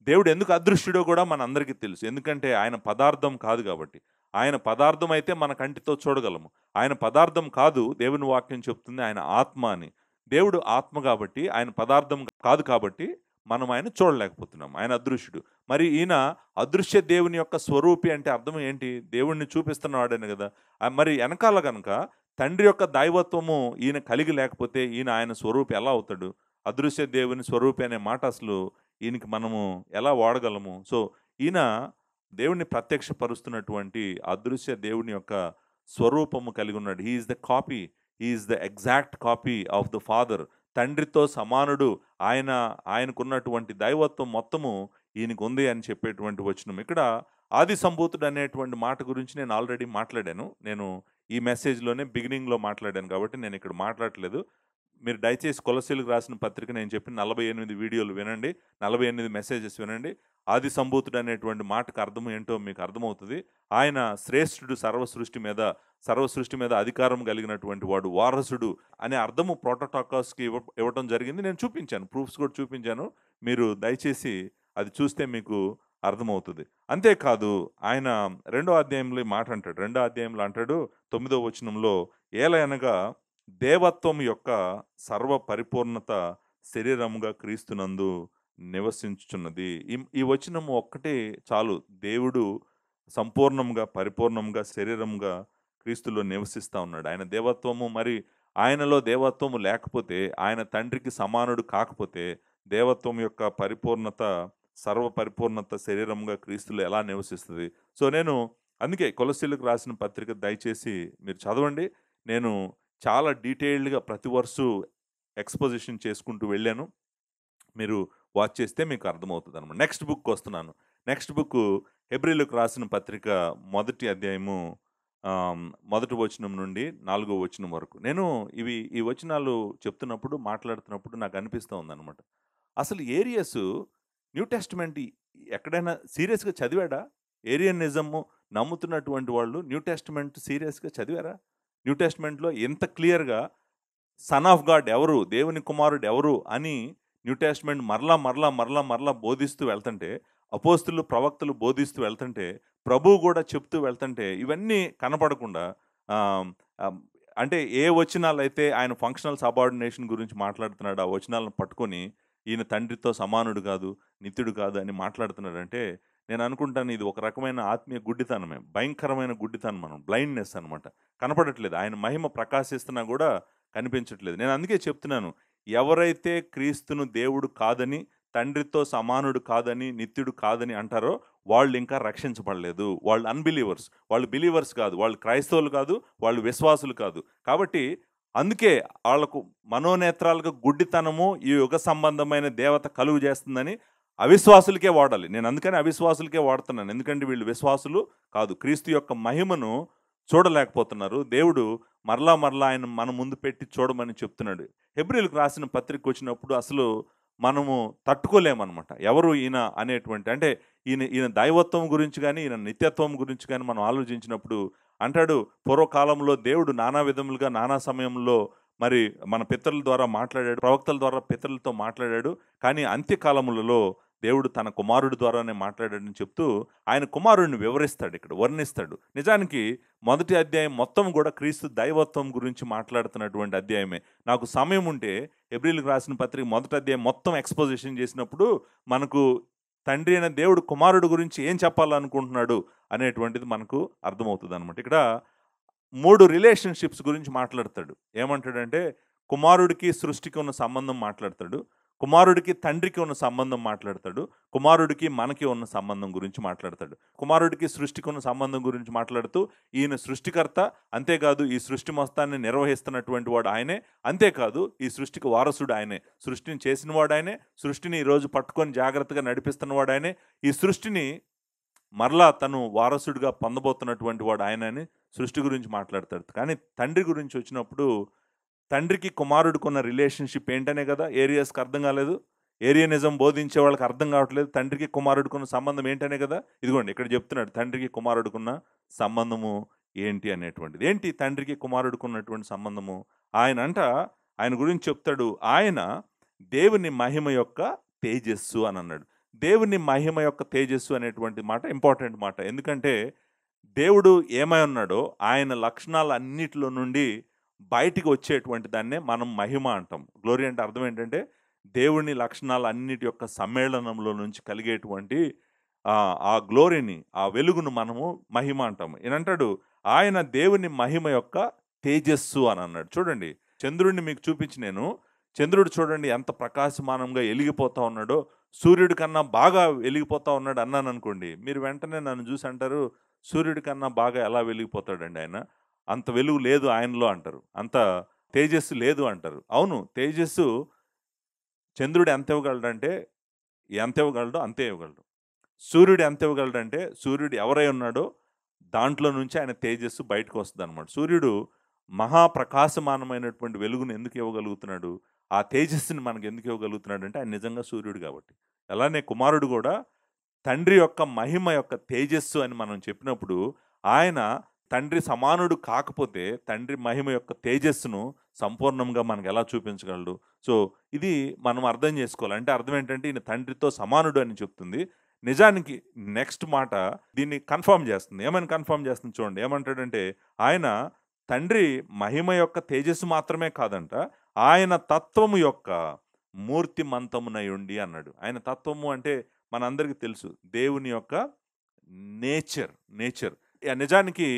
దేవుడు ఎందుకు అదృశ్యుడో కూడా మనందరికీ తెలుసు. ఎందుకంటే ఆయన పదార్థం కాదు కాబట్టి. ఆయన పదార్థం అయితే మన కంటితో చూడగలము. ఆయన పదార్థం కాదు, దేవుని వాక్యం చెప్తుంది ఆయన ఆత్మ అని. దేవుడు ఆత్మ కాబట్టి, ఆయన పదార్థం కాదు కాబట్టి మనం ఆయన చూడలేకపోతున్నాం. ఆయన అదృశ్యుడు. మరి ఈయన అదృశ్య దేవుని యొక్క స్వరూపి అంటే అర్థం ఏంటి? దేవుణ్ణి చూపిస్తున్నవాడని కదా! మరి ఎనకాల గనక తండ్రి యొక్క దైవత్వము ఈయన కలిగి లేకపోతే ఈయన ఆయన స్వరూపి ఎలా అవుతాడు? అదృశ్య దేవుని స్వరూపి అనే మాట అసలు ఈయనకి మనము ఎలా వాడగలము? సో, ఈయన దేవుణ్ణి ప్రత్యక్షపరుస్తున్నటువంటి అదృశ్య దేవుని యొక్క స్వరూపము కలిగి ఉన్నాడు. He is the copy. Is the exact copy of the father. తండ్రితో సమానుడు. ఆయనకున్నటువంటి దైవత్వం మొత్తము ఈయనకు ఉంది అని చెప్పేటువంటి వచనం. ఇక్కడ ఆది సంభూతుడు అనేటువంటి మాట గురించి నేను ఆల్రెడీ మాట్లాడాను. నేను ఈ మెసేజ్‌లోనే బిగినింగ్‌లో మాట్లాడాను కాబట్టి నేను ఇక్కడ మాట్లాడట్లేదు. మీరు దయచేసి కొలస్సీలకు రాసిన పత్రిక నేను చెప్పిన 48 వీడియోలు వినండి. 48 మెసేజెస్ వినండి. ఆది సంభూతుడు అనేటువంటి మాటకు అర్థం ఏంటో మీకు అర్థమవుతది. ఆయన శ్రేష్ఠుడు సర్వ సృష్టి మీద అధికారం కలిగినటువంటి వాడు, వారసుడు అనే అర్థము ప్రోటోటాకాస్‌కి ఇవ్వటం జరిగింది. నేను చూపించాను. ప్రూఫ్స్ కూడా చూపించాను. మీరు దయచేసి అది చూస్తే మీకు అర్థమవుతది. అంతేకాదు ఆయన రెండో అధ్యాయంలో ఈ మాట అంటాడు. రెండో అధ్యాయంలో అంటాడు 9వ వచనంలో, ఏలయనగా దేవత్వం యొక్క సర్వ పరిపూర్ణత శరీరముగా క్రీస్తునందు నివసించుచున్నది. ఈ వచనము ఒక్కటే చాలు. దేవుడు సంపూర్ణంగా, పరిపూర్ణంగా, శరీరంగా క్రీస్తులో నివసిస్తా ఉన్నాడు. ఆయన దేవత్వము మరి ఆయనలో దేవత్వము లేకపోతే, ఆయన తండ్రికి సమానుడు కాకపోతే, దేవత్వం యొక్క పరిపూర్ణత, సర్వ పరిపూర్ణత శరీరంగా క్రీస్తులో ఎలా నివసిస్తది? సో, నేను అందుకే కొలస్సీలకు రాసిన పత్రిక దయచేసి మీరు చదవండి. నేను చాలా డీటెయిల్డ్‌గా ప్రతి వర్సు ఎక్స్‌పోజిషన్ చేసుకుంటూ వెళ్ళాను. మీరు వాచ్ చేస్తే మీకు అర్థమవుతదనమాట. నెక్స్ట్ బుక్‌కొస్తున్నాను. నెక్స్ట్ బుక్కు హెబ్రీయులకు రాసిన పత్రిక మొదటి అధ్యాయము మొదటి వచనం నుండి 4వ వచనం వరకు. నేను ఈ వచనాలు చెప్తున్నప్పుడు, మాట్లాడుతున్నప్పుడు నాకు అనిపిస్తూ ఉందనమాట. అసలు ఏరియసు న్యూ టెస్టమెంట్ ఎక్కడైనా సీరియస్‌గా చదివాడా? ఏరియనిజము నమ్ముతున్నటువంటి వాళ్ళు న్యూ టెస్టమెంట్ సీరియస్‌గా చదివారా? న్యూ టెస్టమెంట్‌లో ఎంత క్లియర్‌గా సన్ ఆఫ్ గాడ్ ఎవరు, దేవుని కుమారుడు ఎవరు అని న్యూ టెస్టమెంట్ మరలా బోధిస్తూ వెళ్తుంటే, అపోస్తులు, ప్రవక్తలు బోధిస్తూ వెళ్తుంటే, ప్రభువు కూడా చెప్తూ వెళ్తుంటే, ఇవన్నీ కనపడకుండా అంటే ఏ వచనాలైతే ఆయన ఫంక్షనల్ సబార్డినేషన్ గురించి మాట్లాడుతున్నాడు, ఆ వచనాలను పట్టుకొని ఈయన తండ్రితో సమానుడు కాదు, నిత్యుడు కాదు అని మాట్లాడుతున్నాడంటే, నేను అనుకుంటాను ఇది ఒక రకమైన ఆత్మీయ గుడ్డితనమే. భయంకరమైన గుడ్డితనం, మనం బ్లైండ్‌నెస్ అనమాట. కనపడట్లేదు. ఆయన మహిమ ప్రకాశిస్తున్నా కూడా కనిపించట్లేదు. నేను అందుకే చెప్తున్నాను, ఎవరైతే క్రీస్తును దేవుడు కాదని, తండ్రితో సమానుడు కాదని, నిత్యుడు కాదని అంటారో వాళ్ళు ఇంకా రక్షించబడలేదు. వాళ్ళు అన్‌బిలీవర్స్. వాళ్ళు బిలీవర్స్ కాదు. వాళ్ళు క్రైస్తవులు కాదు. వాళ్ళు విశ్వాసులు కాదు. కాబట్టి అందుకే ఆళ్ళకు మనోనేత్రాలకు గుడ్డితనము ఈ యుగ సంబంధమైన దేవత కలుగు చేస్తుందని అవిశ్వాసులకే వాడాలి. నేను అందుకని అవిశ్వాసులకే వాడుతున్నాను. ఎందుకంటే వీళ్ళు విశ్వాసులు కాదు. క్రీస్తు యొక్క మహిమను చూడలేకపోతున్నారు. దేవుడు మరలా ఆయన మన ముందు పెట్టి చూడమని చెప్తున్నాడు. హెబ్రీయులకు రాసిన పత్రిక వచ్చినప్పుడు అసలు మనము తట్టుకోలేమనమాట. ఎవరు ఈయన అనేటువంటి, అంటే ఈయన దైవత్వం గురించి కానీ, ఈయన నిత్యత్వం గురించి కానీ మనం ఆలోచించినప్పుడు అంటాడు, పూర్వకాలంలో దేవుడు నానా విధములుగా, నానా సమయంలో మరి మన పితరుల ద్వారా మాట్లాడాడు, ప్రవక్తల ద్వారా పితరులతో మాట్లాడాడు. కానీ అంత్యకాలములలో దేవుడు తన కుమారుడి ద్వారానే మాట్లాడాడని చెప్తూ ఆయన కుమారుడిని వివరిస్తాడు, ఇక్కడ వర్ణిస్తాడు. నిజానికి మొదటి అధ్యాయం మొత్తం కూడా క్రీస్తు దైవత్వం గురించి మాట్లాడుతున్నటువంటి అధ్యాయమే. నాకు సమయం ఉంటే హెబ్రీయులకు రాసిన పత్రిక మొదటి అధ్యాయం మొత్తం ఎక్స్‌పోజిషన్ చేసినప్పుడు మనకు తండ్రి అయిన దేవుడు కుమారుడు గురించి ఏం చెప్పాలనుకుంటున్నాడు అనేటువంటిది మనకు అర్థమవుతుందనమాట. ఇక్కడ 3 రిలేషన్‌షిప్స్ గురించి మాట్లాడతాడు. ఏమంటాడంటే, కుమారుడికి సృష్టికి ఉన్న సంబంధం మాట్లాడతాడు. కుమారుడికి తండ్రికి ఉన్న సంబంధం మాట్లాడతాడు. కుమారుడికి మనకి ఉన్న సంబంధం గురించి మాట్లాడతాడు. కుమారుడికి సృష్టికి ఉన్న సంబంధం గురించి మాట్లాడుతూ, ఈయన సృష్టికర్త, అంతేకాదు ఈ సృష్టి మొత్తాన్ని నిర్వహిస్తున్నటువంటి వాడు ఆయనే, అంతేకాదు ఈ సృష్టికి వారసుడు ఆయనే. సృష్టిని చేసినవాడు ఆయనే, సృష్టిని ఈరోజు పట్టుకొని జాగ్రత్తగా నడిపిస్తున్నవాడు ఆయనే, ఈ సృష్టిని మరలా తను వారసుడిగా పొందబోతున్నటువంటి వాడు ఆయన అని సృష్టి గురించి మాట్లాడతాడు. కానీ తండ్రి గురించి వచ్చినప్పుడు, తండ్రికి కుమారుడికున్న రిలేషన్షిప్ ఏంటనే కదా ఏరియాస్కి అర్థం కాలేదు. ఏరియనిజం బోధించే వాళ్ళకి అర్థం కావట్లేదు తండ్రికి కుమారుడికున్న సంబంధం ఏంటనే కదా. ఇదిగోండి ఇక్కడ చెప్తున్నాడు, తండ్రికి కుమారుడికున్న సంబంధము ఏంటి అనేటువంటిది. ఏంటి తండ్రికి కుమారుడికున్నటువంటి సంబంధము? ఆయన గురించి చెప్తాడు, ఆయన దేవుని మహిమ యొక్క తేజస్సు అని అన్నాడు. దేవుని మహిమ యొక్క తేజస్సు అనేటువంటి మాట ఇంపార్టెంట్ మాట. ఎందుకంటే దేవుడు ఏమై ఉన్నాడో ఆయన లక్షణాలన్నిటిలో నుండి బయటికి వచ్చేటువంటి దాన్నే మనం మహిమ అంటాం. గ్లోరీ అంటే అర్థం ఏంటంటే దేవుని లక్షణాలన్నిటి యొక్క సమ్మేళనంలో నుంచి కలిగేటువంటి ఆ గ్లోరీని, ఆ వెలుగును మనము మహిమ అంటాము. ఈయనంటాడు ఆయన దేవుని మహిమ యొక్క తేజస్సు అని అన్నాడు. చూడండి, చంద్రుడిని మీకు చూపించి నేను, చంద్రుడు చూడండి ఎంత ప్రకాశమానంగా వెలిగిపోతా ఉన్నాడో, సూర్యుడి కన్నా బాగా వెలిగిపోతా ఉన్నాడు అన్నాను అనుకోండి, మీరు వెంటనే నన్ను చూసి అంటారు, సూర్యుడి కన్నా బాగా ఎలా వెలిగిపోతాడండి ఆయన? అంత వెలుగు లేదు ఆయనలో అంటారు, అంత తేజస్సు లేదు అంటారు. అవును, తేజస్సు చంద్రుడు ఎంత ఇవ్వగలడో అంతే ఇవ్వగలడు. సూర్యుడు ఎంత ఇవ్వగలడంటే, సూర్యుడు ఎవరై ఉన్నాడో దాంట్లో నుంచి ఆయన తేజస్సు బయటకు వస్తుందన్నమాట. సూర్యుడు మహాప్రకాశమానమైనటువంటి వెలుగును ఎందుకు ఇవ్వగలుగుతున్నాడు? ఆ తేజస్సుని మనకు ఎందుకు ఇవ్వగలుగుతున్నాడంటే ఆయన నిజంగా సూర్యుడు కాబట్టి. అలానే కుమారుడు గూడా తండ్రి యొక్క మహిమ యొక్క తేజస్సు అని మనం చెప్పినప్పుడు, ఆయన తండ్రి సమానుడు కాకపోతే, తండ్రి మహిమ యొక్క తేజస్సును సంపూర్ణంగా మనకెలా చూపించగలడు? సో, ఇది మనం అర్థం జేసుకోవాలి. అంటే అర్థం ఏంటంటే, ఈయన తండ్రితో సమానుడు అని చెప్తుంది. నిజానికి నెక్స్ట్ మాట దీన్ని కన్ఫర్మ్ జేస్తుంది. ఏమని కన్ఫర్మ్ జేస్తుంది చూడండి. ఏమంటాడంటే, ఆయన తండ్రి మహిమ యొక్క తేజస్సు మాత్రమే కాదంట, ఆయన తత్వము యొక్క మూర్తిమంతమునై ఉండి అన్నాడు. ఆయన తత్వము అంటే మనందరికీ తెలుసు. దేవుని యొక్క నేచర్. నిజానికి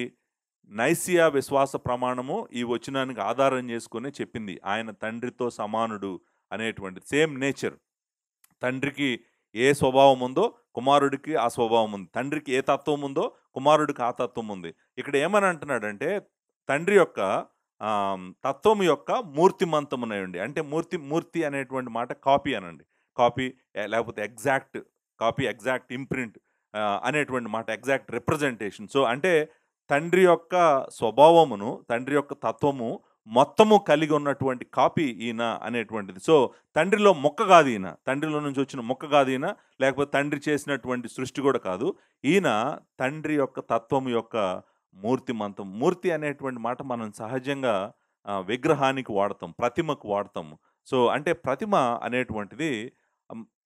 నైసియా విశ్వాస ప్రమాణము ఈ వచనానికి ఆధారం చేసుకొని చెప్పింది. ఆయన తండ్రితో సమానుడు అనేటువంటిది. Same nature. తండ్రికి ఏ స్వభావం ఉందో కుమారుడికి ఆ స్వభావం ఉంది. తండ్రికి ఏ తత్వం ఉందో కుమారుడికి ఆ తత్వం ఉంది. ఇక్కడ ఏమని అంటున్నాడంటే, తండ్రి యొక్క తత్వం యొక్క మూర్తిమంతమునై ఉండి. అంటే మూర్తి అనేటువంటి మాట కాపీ అనండి. కాపీ లేకపోతే ఎగ్జాక్ట్ కాపీ, ఎగ్జాక్ట్ ఇంప్రింట్ అనేటువంటి మాట, ఎగ్జాక్ట్ రిప్రజెంటేషన్. సో, అంటే తండ్రి యొక్క స్వభావమును, తండ్రి యొక్క తత్వము మొత్తము కలిగి ఉన్నటువంటి కాపీ ఈయన అనేటువంటిది. సో, తండ్రిలో మొక్క కాదు ఈయన. తండ్రిలో నుంచి వచ్చిన మొక్క కాదు ఈయన. లేకపోతే తండ్రి చేసినటువంటి సృష్టి కూడా కాదు. ఈయన తండ్రి యొక్క తత్వము యొక్క మూర్తిమంతం. మూర్తి అనేటువంటి మాట మనం సహజంగా విగ్రహానికి వాడతాం, ప్రతిమకు వాడతాము. సో, అంటే ప్రతిమ అనేటువంటిది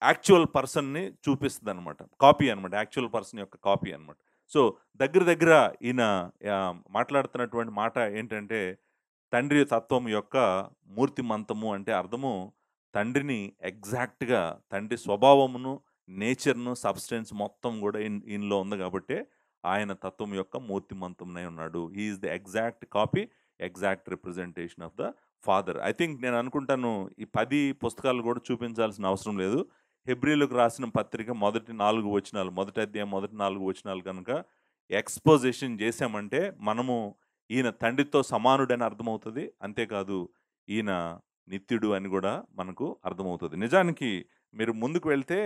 యాక్చువల్ పర్సన్‌ని చూపిస్తదనమాట. కాపీ అనమాట. యాక్చువల్ పర్సన్ యొక్క కాపీ అనమాట. సో, దగ్గర ఈయన మాట్లాడుతున్నటువంటి మాట ఏంటంటే, తండ్రి తత్వం యొక్క మూర్తిమంతము అంటే అర్థము, తండ్రిని ఎగ్జాక్ట్‌గా తండ్రి స్వభావమును, నేచర్‌ను, సబ్‌స్టెన్స్ మొత్తం గూడా ఈయనలో ఉంది గాబట్టే, ఆయన తత్వం యొక్క మూర్తిమంతునై ఉన్నాడు. He is the exact copy, exact representation of the father. I think నేను అనుకుంటాను ఈ 10 పుస్తకాలు గూడా చూపించాల్సిన అవసరం లేదు. హెబ్రీయులకు రాసిన పత్రిక మొదటి 4 వచనాలు, మొదటి అధ్యాయం మొదటి 4 వచనాలు గనక ఎక్స్‌పోజిషన్ జేశామంటే, మనము ఈయన తండ్రితో సమానుడని అర్థమవుతది. అంతేకాదు ఈయన నిత్యుడు అని గూడా మనకు అర్థమవుతది. నిజానికి మీరు ముందుకు వెళ్తే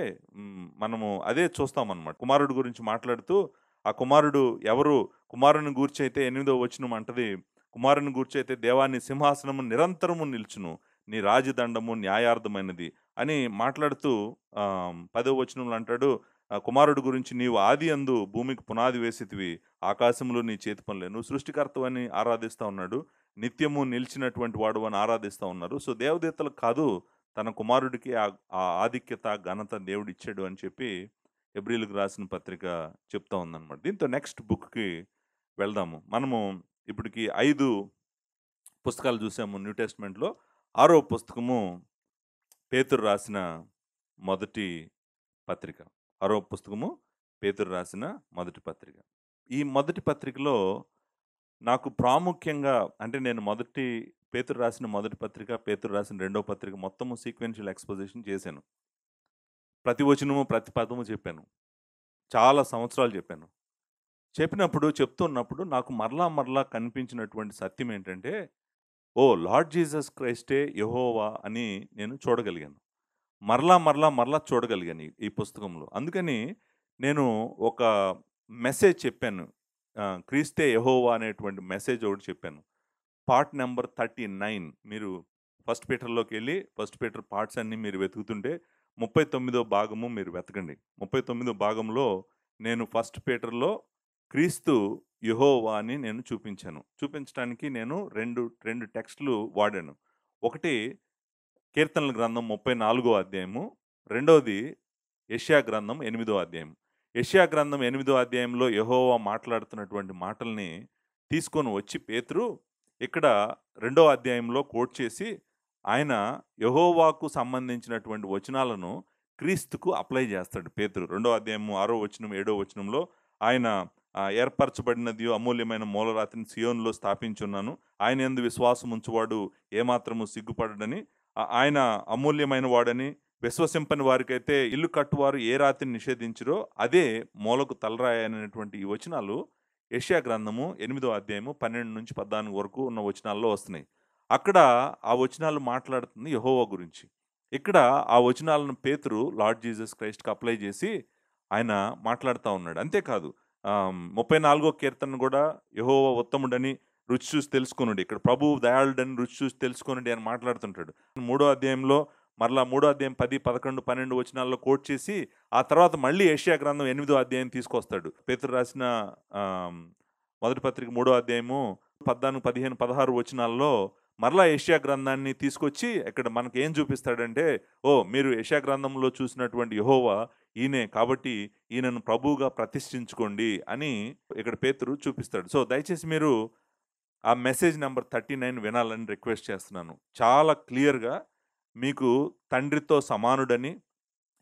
మనము అదే చూస్తామనమాట. కుమారుడు గురించి మాట్లాడుతూ, ఆ కుమారుడు ఎవరు? కుమారుని గూర్చయితే 8వ వచనం అంటది, కుమారుని గూర్చయితే దేవాని సింహాసనము నిరంతరము నిలుచును. నీ రాజదండము న్యాయార్థమైనది అని మాట్లాడుతూ 10వ వచనంలో అంటాడు, కుమారుడు గురించి నీవు ఆదియందు భూమికి పునాది వేసితివి, ఆకాశంలో నీ చేతి పనులే. నువ్వు సృష్టికర్తవని ఆరాధిస్తా ఉన్నాడు. నిత్యము నిలిచినటువంటి వాడు అని ఆరాధిస్తా ఉన్నారు. సో, దేవదూతలకు కాదు, తన కుమారుడికి ఆ ఆధిక్యత, ఘనత దేవుడిచ్చాడు అని చెప్పి హెబ్రీయులకు రాసిన పత్రిక చెప్తా ఉందన్నమాట. దీంతో నెక్స్ట్ బుక్‌కి వెళ్దాము. మనము ఇప్పటికి 5 పుస్తకాలు చూసాము న్యూ టెస్ట్‌మెంట్‌లో. 6వ పుస్తకము పేతురు రాసిన మొదటి పత్రిక. 6వ పుస్తకము పేతురు రాసిన మొదటి పత్రిక. ఈ మొదటి పత్రికలో నాకు ప్రాముఖ్యంగా, అంటే నేను పేతురు రాసిన మొదటి పత్రిక, పేతురు రాసిన రెండో పత్రిక మొత్తము సీక్వెన్షియల్ ఎక్స్‌పోజిషన్ చేశాను. ప్రతి వచనము, ప్రతి పదము చెప్పాను. చాలా సంవత్సరాలు చెప్పాను. చెప్తున్నప్పుడు నాకు మరలా కనిపించినటువంటి సత్యం ఏంటంటే, ఓహ్! లార్డ్ జీసస్ క్రైస్టే యెహోవా అని నేను చూడగలిగాను. మరలా చూడగలిగాను ఈ పుస్తకంలో. అందుకని నేను ఒక మెసేజ్ చెప్పాను. క్రీస్తే యెహోవా అనేటువంటి మెసేజ్ ఒకటి చెప్పాను. పార్ట్ నంబర్ 39 మీరు ఫస్ట్ పీటర్‌లోకెళ్ళి, ఫస్ట్ పీటర్ పార్ట్స్ అన్నీ మీరు వెతుకుతుంటే 39వ భాగము మీరు వెతకండి. 39వ భాగంలో నేను ఫస్ట్ పీటర్‌లో క్రీస్తు యెహోవా అని నేను చూపించాను. చూపించడానికి నేను 2 టెక్స్ట్‌లు వాడాను. ఒకటి కీర్తనల గ్రంథం 34వ అధ్యాయము. రెండోది యెషయా గ్రంథం 8వ అధ్యాయం. యెషయా గ్రంథం 8వ అధ్యాయంలో యెహోవా మాట్లాడుతున్నటువంటి మాటల్ని తీసుకొని వచ్చి పేతురు ఇక్కడ 2వ అధ్యాయంలో కోట్ చేసి, ఆయన యెహోవాకు సంబంధించినటువంటి వచనాలను క్రీస్తుకు అప్లై చేస్తాడు పేతురు. 2వ అధ్యాయము 6వ వచనం, 7వ వచనంలో ఆయన ఏర్పరచబడినదియో అమూల్యమైన మూలరాతిని సియోనులో స్థాపించున్నాను. ఆయన యందు విశ్వాసం ఉంచువాడు ఏమాత్రము సిగ్గుపడడని, ఆయన అమూల్యమైన వాడని, విశ్వసింపని వారికైతే ఇల్లు కట్టువారు ఏ రాతిని నిషేధించిరో అదే మూలకు తలరాయి అనేటువంటి ఈ వచనాలు యెషయా గ్రంథము 8వ అధ్యాయము 12-14 వరకు ఉన్న వచనాల్లో వస్తున్నాయి. అక్కడ ఆ వచనాలు మాట్లాడుతుంది యెహోవా గురించి. ఇక్కడ ఆ వచనాలను పేతురు లార్డ్ జీసస్ క్రైస్ట్‌కి అప్లై చేసి ఆయన మాట్లాడుతా ఉన్నాడు. అంతేకాదు 34 కీర్తన కూడా యెహోవా ఉత్తముడని రుచి చూసి తెలుసుకొనుడి. ఇక్కడ ప్రభువు దయాళుడని రుచి చూసి తెలుసుకొనుడి అని మాట్లాడుతుంటాడు. మూడో అధ్యాయంలో మరలా 3 అధ్యాయం 10, 11, 12 వచనాల్లో కోట్ చేసి ఆ తర్వాత మళ్ళీ యెషయా గ్రంథం 8వ అధ్యాయం తీసుకొస్తాడు. పేతురు రాసిన మొదటి పత్రిక 3వ అధ్యాయము 14, 15, 16 వచనాల్లో మరలా యెషయా గ్రంథాన్ని తీసుకొచ్చి ఇక్కడ మనకి ఏం చూపిస్తాడంటే, మీరు యెషయా గ్రంథంలో చూసినటువంటి యెహోవా ఈయనే కాబట్టి ఈయనను ప్రభువుగా ప్రతిష్ఠించుకోండి అని ఇక్కడ పేతురు చూపిస్తాడు. సో దయచేసి మీరు ఆ మెసేజ్ నెంబర్ 39 వినాలని రిక్వెస్ట్ చేస్తున్నాను. చాలా క్లియర్‌గా మీకు తండ్రితో సమానుడని,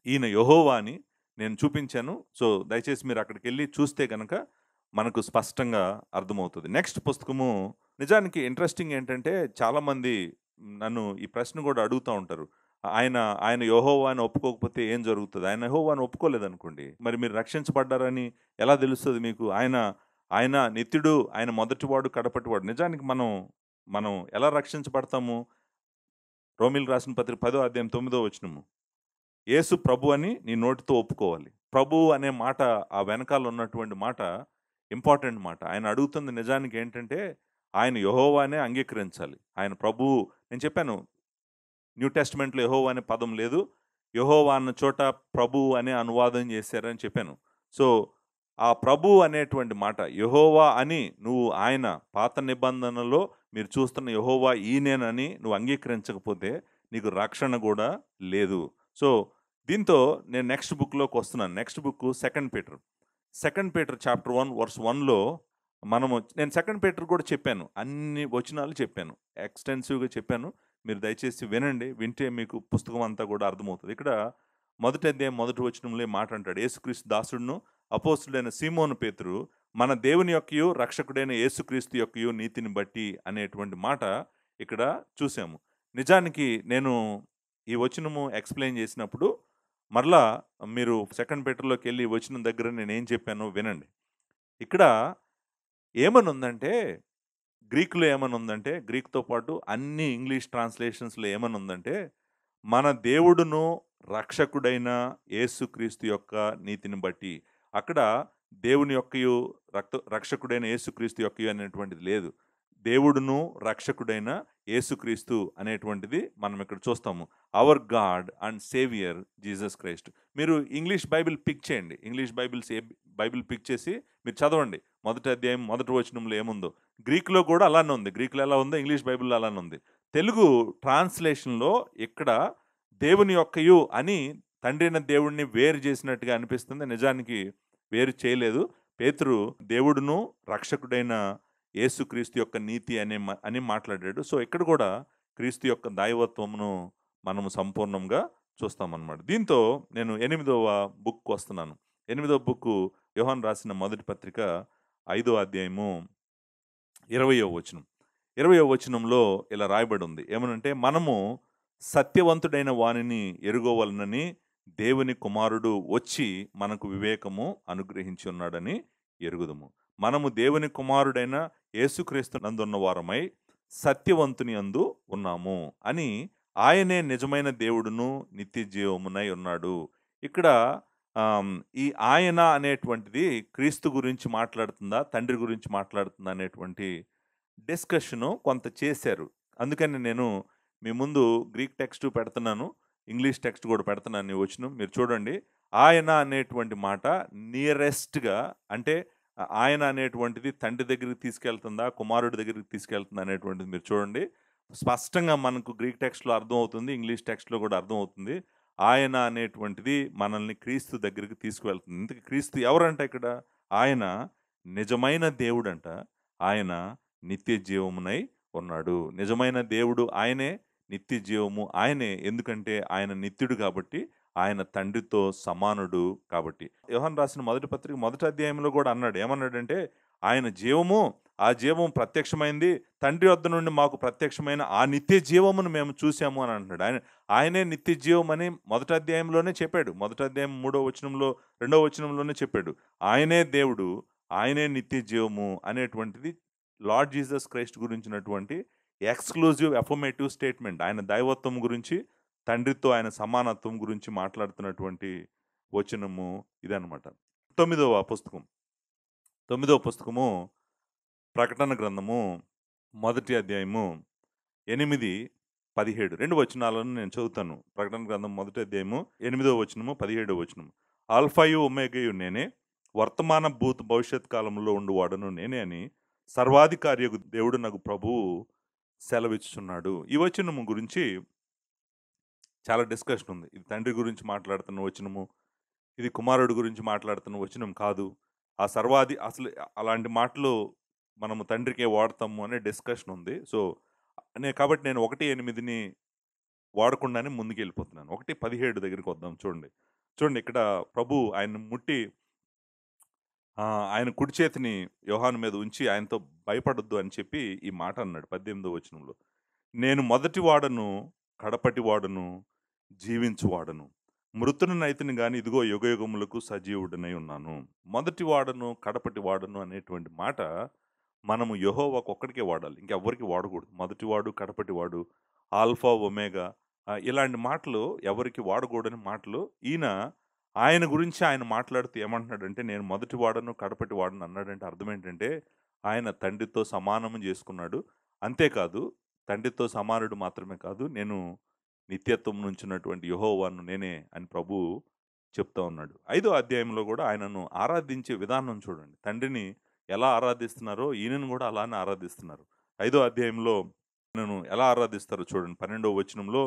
ఈయన యెహోవా అని నేను చూపించాను. సో దయచేసి మీరు అక్కడికెళ్ళి చూస్తే గనక మనకు స్పష్టంగా అర్థమవుతది. నెక్స్ట్ పుస్తకము నిజానికి ఇంట్రెస్టింగ్ ఏంటంటే చాలామంది నన్ను ఈ ప్రశ్న కూడా అడుగుతా ఉంటారు. ఆయన యెహోవా అని ఒప్పుకోకపోతే ఏం జరుగుతది? ఆయన యెహోవా అని ఒప్పుకోలేదనుకోండి, మరి మీరు రక్షించబడ్డారని ఎలా తెలుస్తది మీకు? ఆయన నిత్యుడు, ఆయన మొదటివాడు, కడపటివాడు. నిజానికి మనం ఎలా రక్షించబడతాము? రోమీయులకు రాసిన పత్రిక 10వ అధ్యాయం 9వ వచనము. యేసు ప్రభు అని నీ నోటితో ఒప్పుకోవాలి. ప్రభువు అనే మాట ఆ వెనకాల ఉన్నటువంటి మాట ఇంపార్టెంట్ మాట. ఆయన అడుగుతుంది నిజానికి ఏంటంటే ఆయన యెహోవానే అంగీకరించాలి. ఆయన ప్రభువు. నేను చెప్పాను న్యూ టెస్టమెంట్‌లో యెహోవా అనే పదం లేదు. యెహోవా అన్న చోట ప్రభువు అనే అనువాదం చేశారని చెప్పాను. సో ఆ ప్రభువు అనేటువంటి మాట యెహోవా అని నువ్వు ఆయన పాత నిబంధనలో మీరు చూస్తున్న యెహోవా ఈయనేనని నువ్వు అంగీకరించకపోతే నీకు రక్షణ కూడా లేదు. సో దీంతో నేను నెక్స్ట్ బుక్‌లోకి వస్తున్నాను. Next book second Peter. Second Peter chapter 1 verse 1లో నేను సెకండ్ పీటర్ కూడా చెప్పాను. అన్ని వచనాలు చెప్పాను. ఎక్స్‌టెన్సివ్‌గా చెప్పాను. మీరు దయచేసి వినండి. వింటే మీకు పుస్తకం అంతా కూడా అర్థమవుతది. ఇక్కడ మొదటి అధ్యాయం మొదటి వచనంలో ఈ మాట అంటాడు. యేసుక్రీస్తు దాసుడును అపోస్తలుడైన సీమోను పేతురు మన దేవుని యొక్కయు రక్షకుడైన యేసుక్రీస్తు యొక్కయు నీతిని బట్టి అనేటువంటి మాట ఇక్కడ చూసాము. నిజానికి నేను ఈ వచనము ఎక్స్‌ప్లెయిన్ చేసినప్పుడు మరలా మీరు సెకండ్ పీటర్‌లోకెళ్ళి ఈ వచనం దగ్గర నేనేం చెప్పానో వినండి. ఇక్కడ ఏమనుందంటే గ్రీక్‌లో ఏమనుందంటే గ్రీక్‌తో పాటు అన్ని ఇంగ్లీష్ ట్రాన్స్‌లేషన్స్‌లో ఏమనుందంటే మన దేవుడును రక్షకుడైన యేసుక్రీస్తు యొక్క నీతిని బట్టి. అక్కడ దేవుని యొక్కయు రక్షకుడైన యేసుక్రీస్తు యొక్కయు అనేటువంటిది లేదు. దేవుడును రక్షకుడైన యేసుక్రీస్తు అనేటువంటిది మనం ఇక్కడ చూస్తాము. Hour God and saviour Jesus Christ. మీరు ఇంగ్లీష్ బైబిల్ పిక్ చేయండి. ఇంగ్లీష్ బైబిల్ పిక్ చేసి మీరు చదవండి. మొదటి అధ్యాయం మొదటి వచనంలో ఏముందో. గ్రీక్‌లో కూడా అలానే ఉంది. గ్రీక్‌లో ఎలా ఉందో ఇంగ్లీష్ బైబిల్‌లో అలానే ఉంది. తెలుగు ట్రాన్స్‌లేషన్‌లో ఇక్కడ దేవుని యొక్కయు అని తండ్రైన దేవుడిని వేరు చేసినట్టుగా అనిపిస్తుంది. నిజానికి వేరు చేయలేదు. పేతురు దేవుడును రక్షకుడైన యేసుక్రీస్తు యొక్క నీతి అని మాట్లాడాడు. సో ఇక్కడ కూడా క్రీస్తు యొక్క దైవత్వమును మనము సంపూర్ణంగా చూస్తామన్నమాట. దీంతో నేను 8వ బుక్‌కి వస్తున్నాను. 8వ బుక్కు యోహాను రాసిన మొదటి పత్రిక 5వ అధ్యాయము 20వ వచనం. 20వ వచనంలో ఇలా రాయబడి ఉంది. ఏమనంటే మనము సత్యవంతుడైన వానిని ఎరుగవలనని దేవుని కుమారుడు వచ్చి మనకు వివేకము అనుగ్రహించి ఉన్నాడని ఎరుగుదుము. మనము దేవుని కుమారుడైన యేసుక్రీస్తు నందున్న వారమై సత్యవంతుని యందు ఉన్నాము అని ఆయనే నిజమైన దేవుడును నిత్య జీవమునై ఉన్నాడు. ఇక్కడ ఈ ఆయన అనేటువంటిది క్రీస్తు గురించి మాట్లాడుతుందా, తండ్రి గురించి మాట్లాడుతుందా అనేటువంటి డిస్కషను కొంత చేశారు. అందుకని నేను మీ ముందు గ్రీక్ టెక్స్ట్ పెడుతున్నాను. ఇంగ్లీష్ టెక్స్ట్ కూడా పెడుతున్నాను ఈ వచనం. మీరు చూడండి. ఆయన అనేటువంటి మాట నియరెస్ట్‌గా అంటే ఆయన అనేటువంటిది తండ్రి దగ్గరికి తీసుకెళ్తుందా, కుమారుడి దగ్గరికి తీసుకెళ్తుందా అనేటువంటిది మీరు చూడండి. స్పష్టంగా మనకు గ్రీక్ టెక్స్ట్‌లో అర్థమవుతుంది. ఇంగ్లీష్ టెక్స్ట్‌లో కూడా అర్థమవుతుంది. ఆయన అనేటువంటిది మనల్ని క్రీస్తు దగ్గరికి తీసుకువెళ్తుంది. ఇంతకీ క్రీస్తు ఎవరంట ఇక్కడ? ఆయన నిజమైన దేవుడంట. ఆయన నిత్య జీవమునై ఉన్నాడు. నిజమైన దేవుడు ఆయనే, నిత్య జీవము ఆయనే. ఎందుకంటే ఆయన నిత్యుడు కాబట్టి, ఆయన తండ్రితో సమానుడు కాబట్టి. యోహాను రాసిన మొదటి పత్రిక మొదటి అధ్యాయంలో కూడా అన్నాడు. ఏమన్నాడంటే ఆయన జీవము, ఆ జీవం ప్రత్యక్షమైంది. తండ్రి వద్ద నుండి మాకు ప్రత్యక్షమైన ఆ నిత్య జీవమును మేము చూసాము అని అంటున్నాడు. ఆయనే నిత్య జీవం అని మొదటి అధ్యాయంలోనే చెప్పాడు. మొదటి అధ్యాయం 3వ వచనంలో 2వ వచనంలోనే చెప్పాడు. ఆయనే దేవుడు, ఆయనే నిత్య జీవము అనేటువంటిది లార్డ్ జీసస్ క్రైస్ట్ గురించినటువంటి ఎక్స్క్లూజివ్ అఫర్మేటివ్ స్టేట్మెంట్. ఆయన దైవత్వం గురించి, తండ్రితో ఆయన సమానత్వం గురించి మాట్లాడుతున్నటువంటి వచనము ఇదనమాట. తొమ్మిదవ పుస్తకం. తొమ్మిదవ పుస్తకము ప్రకటన గ్రంథము మొదటి అధ్యాయము 8, 17 2 వచనాలను నేను చదువుతాను. ప్రకటన గ్రంథం మొదటి అధ్యాయము 8వ వచనము, 17వ వచనము. ఆల్ఫాయు ఒమేగయు నేనే, వర్తమాన భూత భవిష్యత్ కాలంలో ఉండువాడను నేనే అని సర్వాధికారియగు దేవుడు నాకు ప్రభువు సెలవిచ్చుచున్నాడు. ఈ వచనము గురించి చాలా డిస్కషన్ ఉంది. ఇది తండ్రి గురించి మాట్లాడుతున్న వచనము, ఇది కుమారుడు గురించి మాట్లాడుతున్న వచనం కాదు. ఆ అసలు అలాంటి మాటలు మనము తండ్రికే వాడతాము అనే డిస్కషన్ ఉంది. సో కాబట్టి నేను 1:8ని వాడకుండానే ముందుకెళ్ళిపోతున్నాను. 1:17 దగ్గరికి వద్దాం చూడండి. చూడండి ఇక్కడ ప్రభు ఆయన్ని ముట్టి ఆయన కుడి చేతిని యోహాను మీద ఉంచి ఆయనతో భయపడొద్దు అని చెప్పి ఈ మాట అన్నాడు 18వ వచనంలో. నేను మొదటి వాడను, కడపటి వాడను, జీవించువాడను. మృతునైతిని గాని ఇదిగో యుగయుగములకు సజీవుడనై ఉన్నాను. మొదటి వాడను, కడపటి వాడను అనేటువంటి మాట మనము యెహోవాకు ఒక్కడికే వాడాలి. ఇంకెవ్వరికి వాడకూడదు. మొదటివాడు, కడపటివాడు, ఆల్ఫా, ఒమేగా ఇలాంటి మాటలు ఎవరికి వాడకూడని మాటలు. ఆయన గురించి ఆయన మాట్లాడుతూ ఏమంటున్నాడంటే, నేను మొదటి వాడను, కడపటి వాడను అన్నాడంటే అర్థం ఏంటంటే, ఆయన తండ్రితో సమానము చేసుకున్నాడు. అంతేకాదు, తండ్రితో సమానుడు మాత్రమే కాదు, నేను నిత్యత్వం నుంచున్నటువంటి యెహోవాను నేనే అని ప్రభువు చెప్తా ఉన్నాడు. 5వ అధ్యాయంలో కూడా ఆయనను ఆరాధించే విధానం చూడండి. తండ్రిని ఎలా ఆరాధిస్తున్నారో ఈయనను కూడా అలానే ఆరాధిస్తున్నారు. 5వ అధ్యాయంలో ఆయనను ఎలా ఆరాధిస్తారో చూడండి. 12వ వచనంలో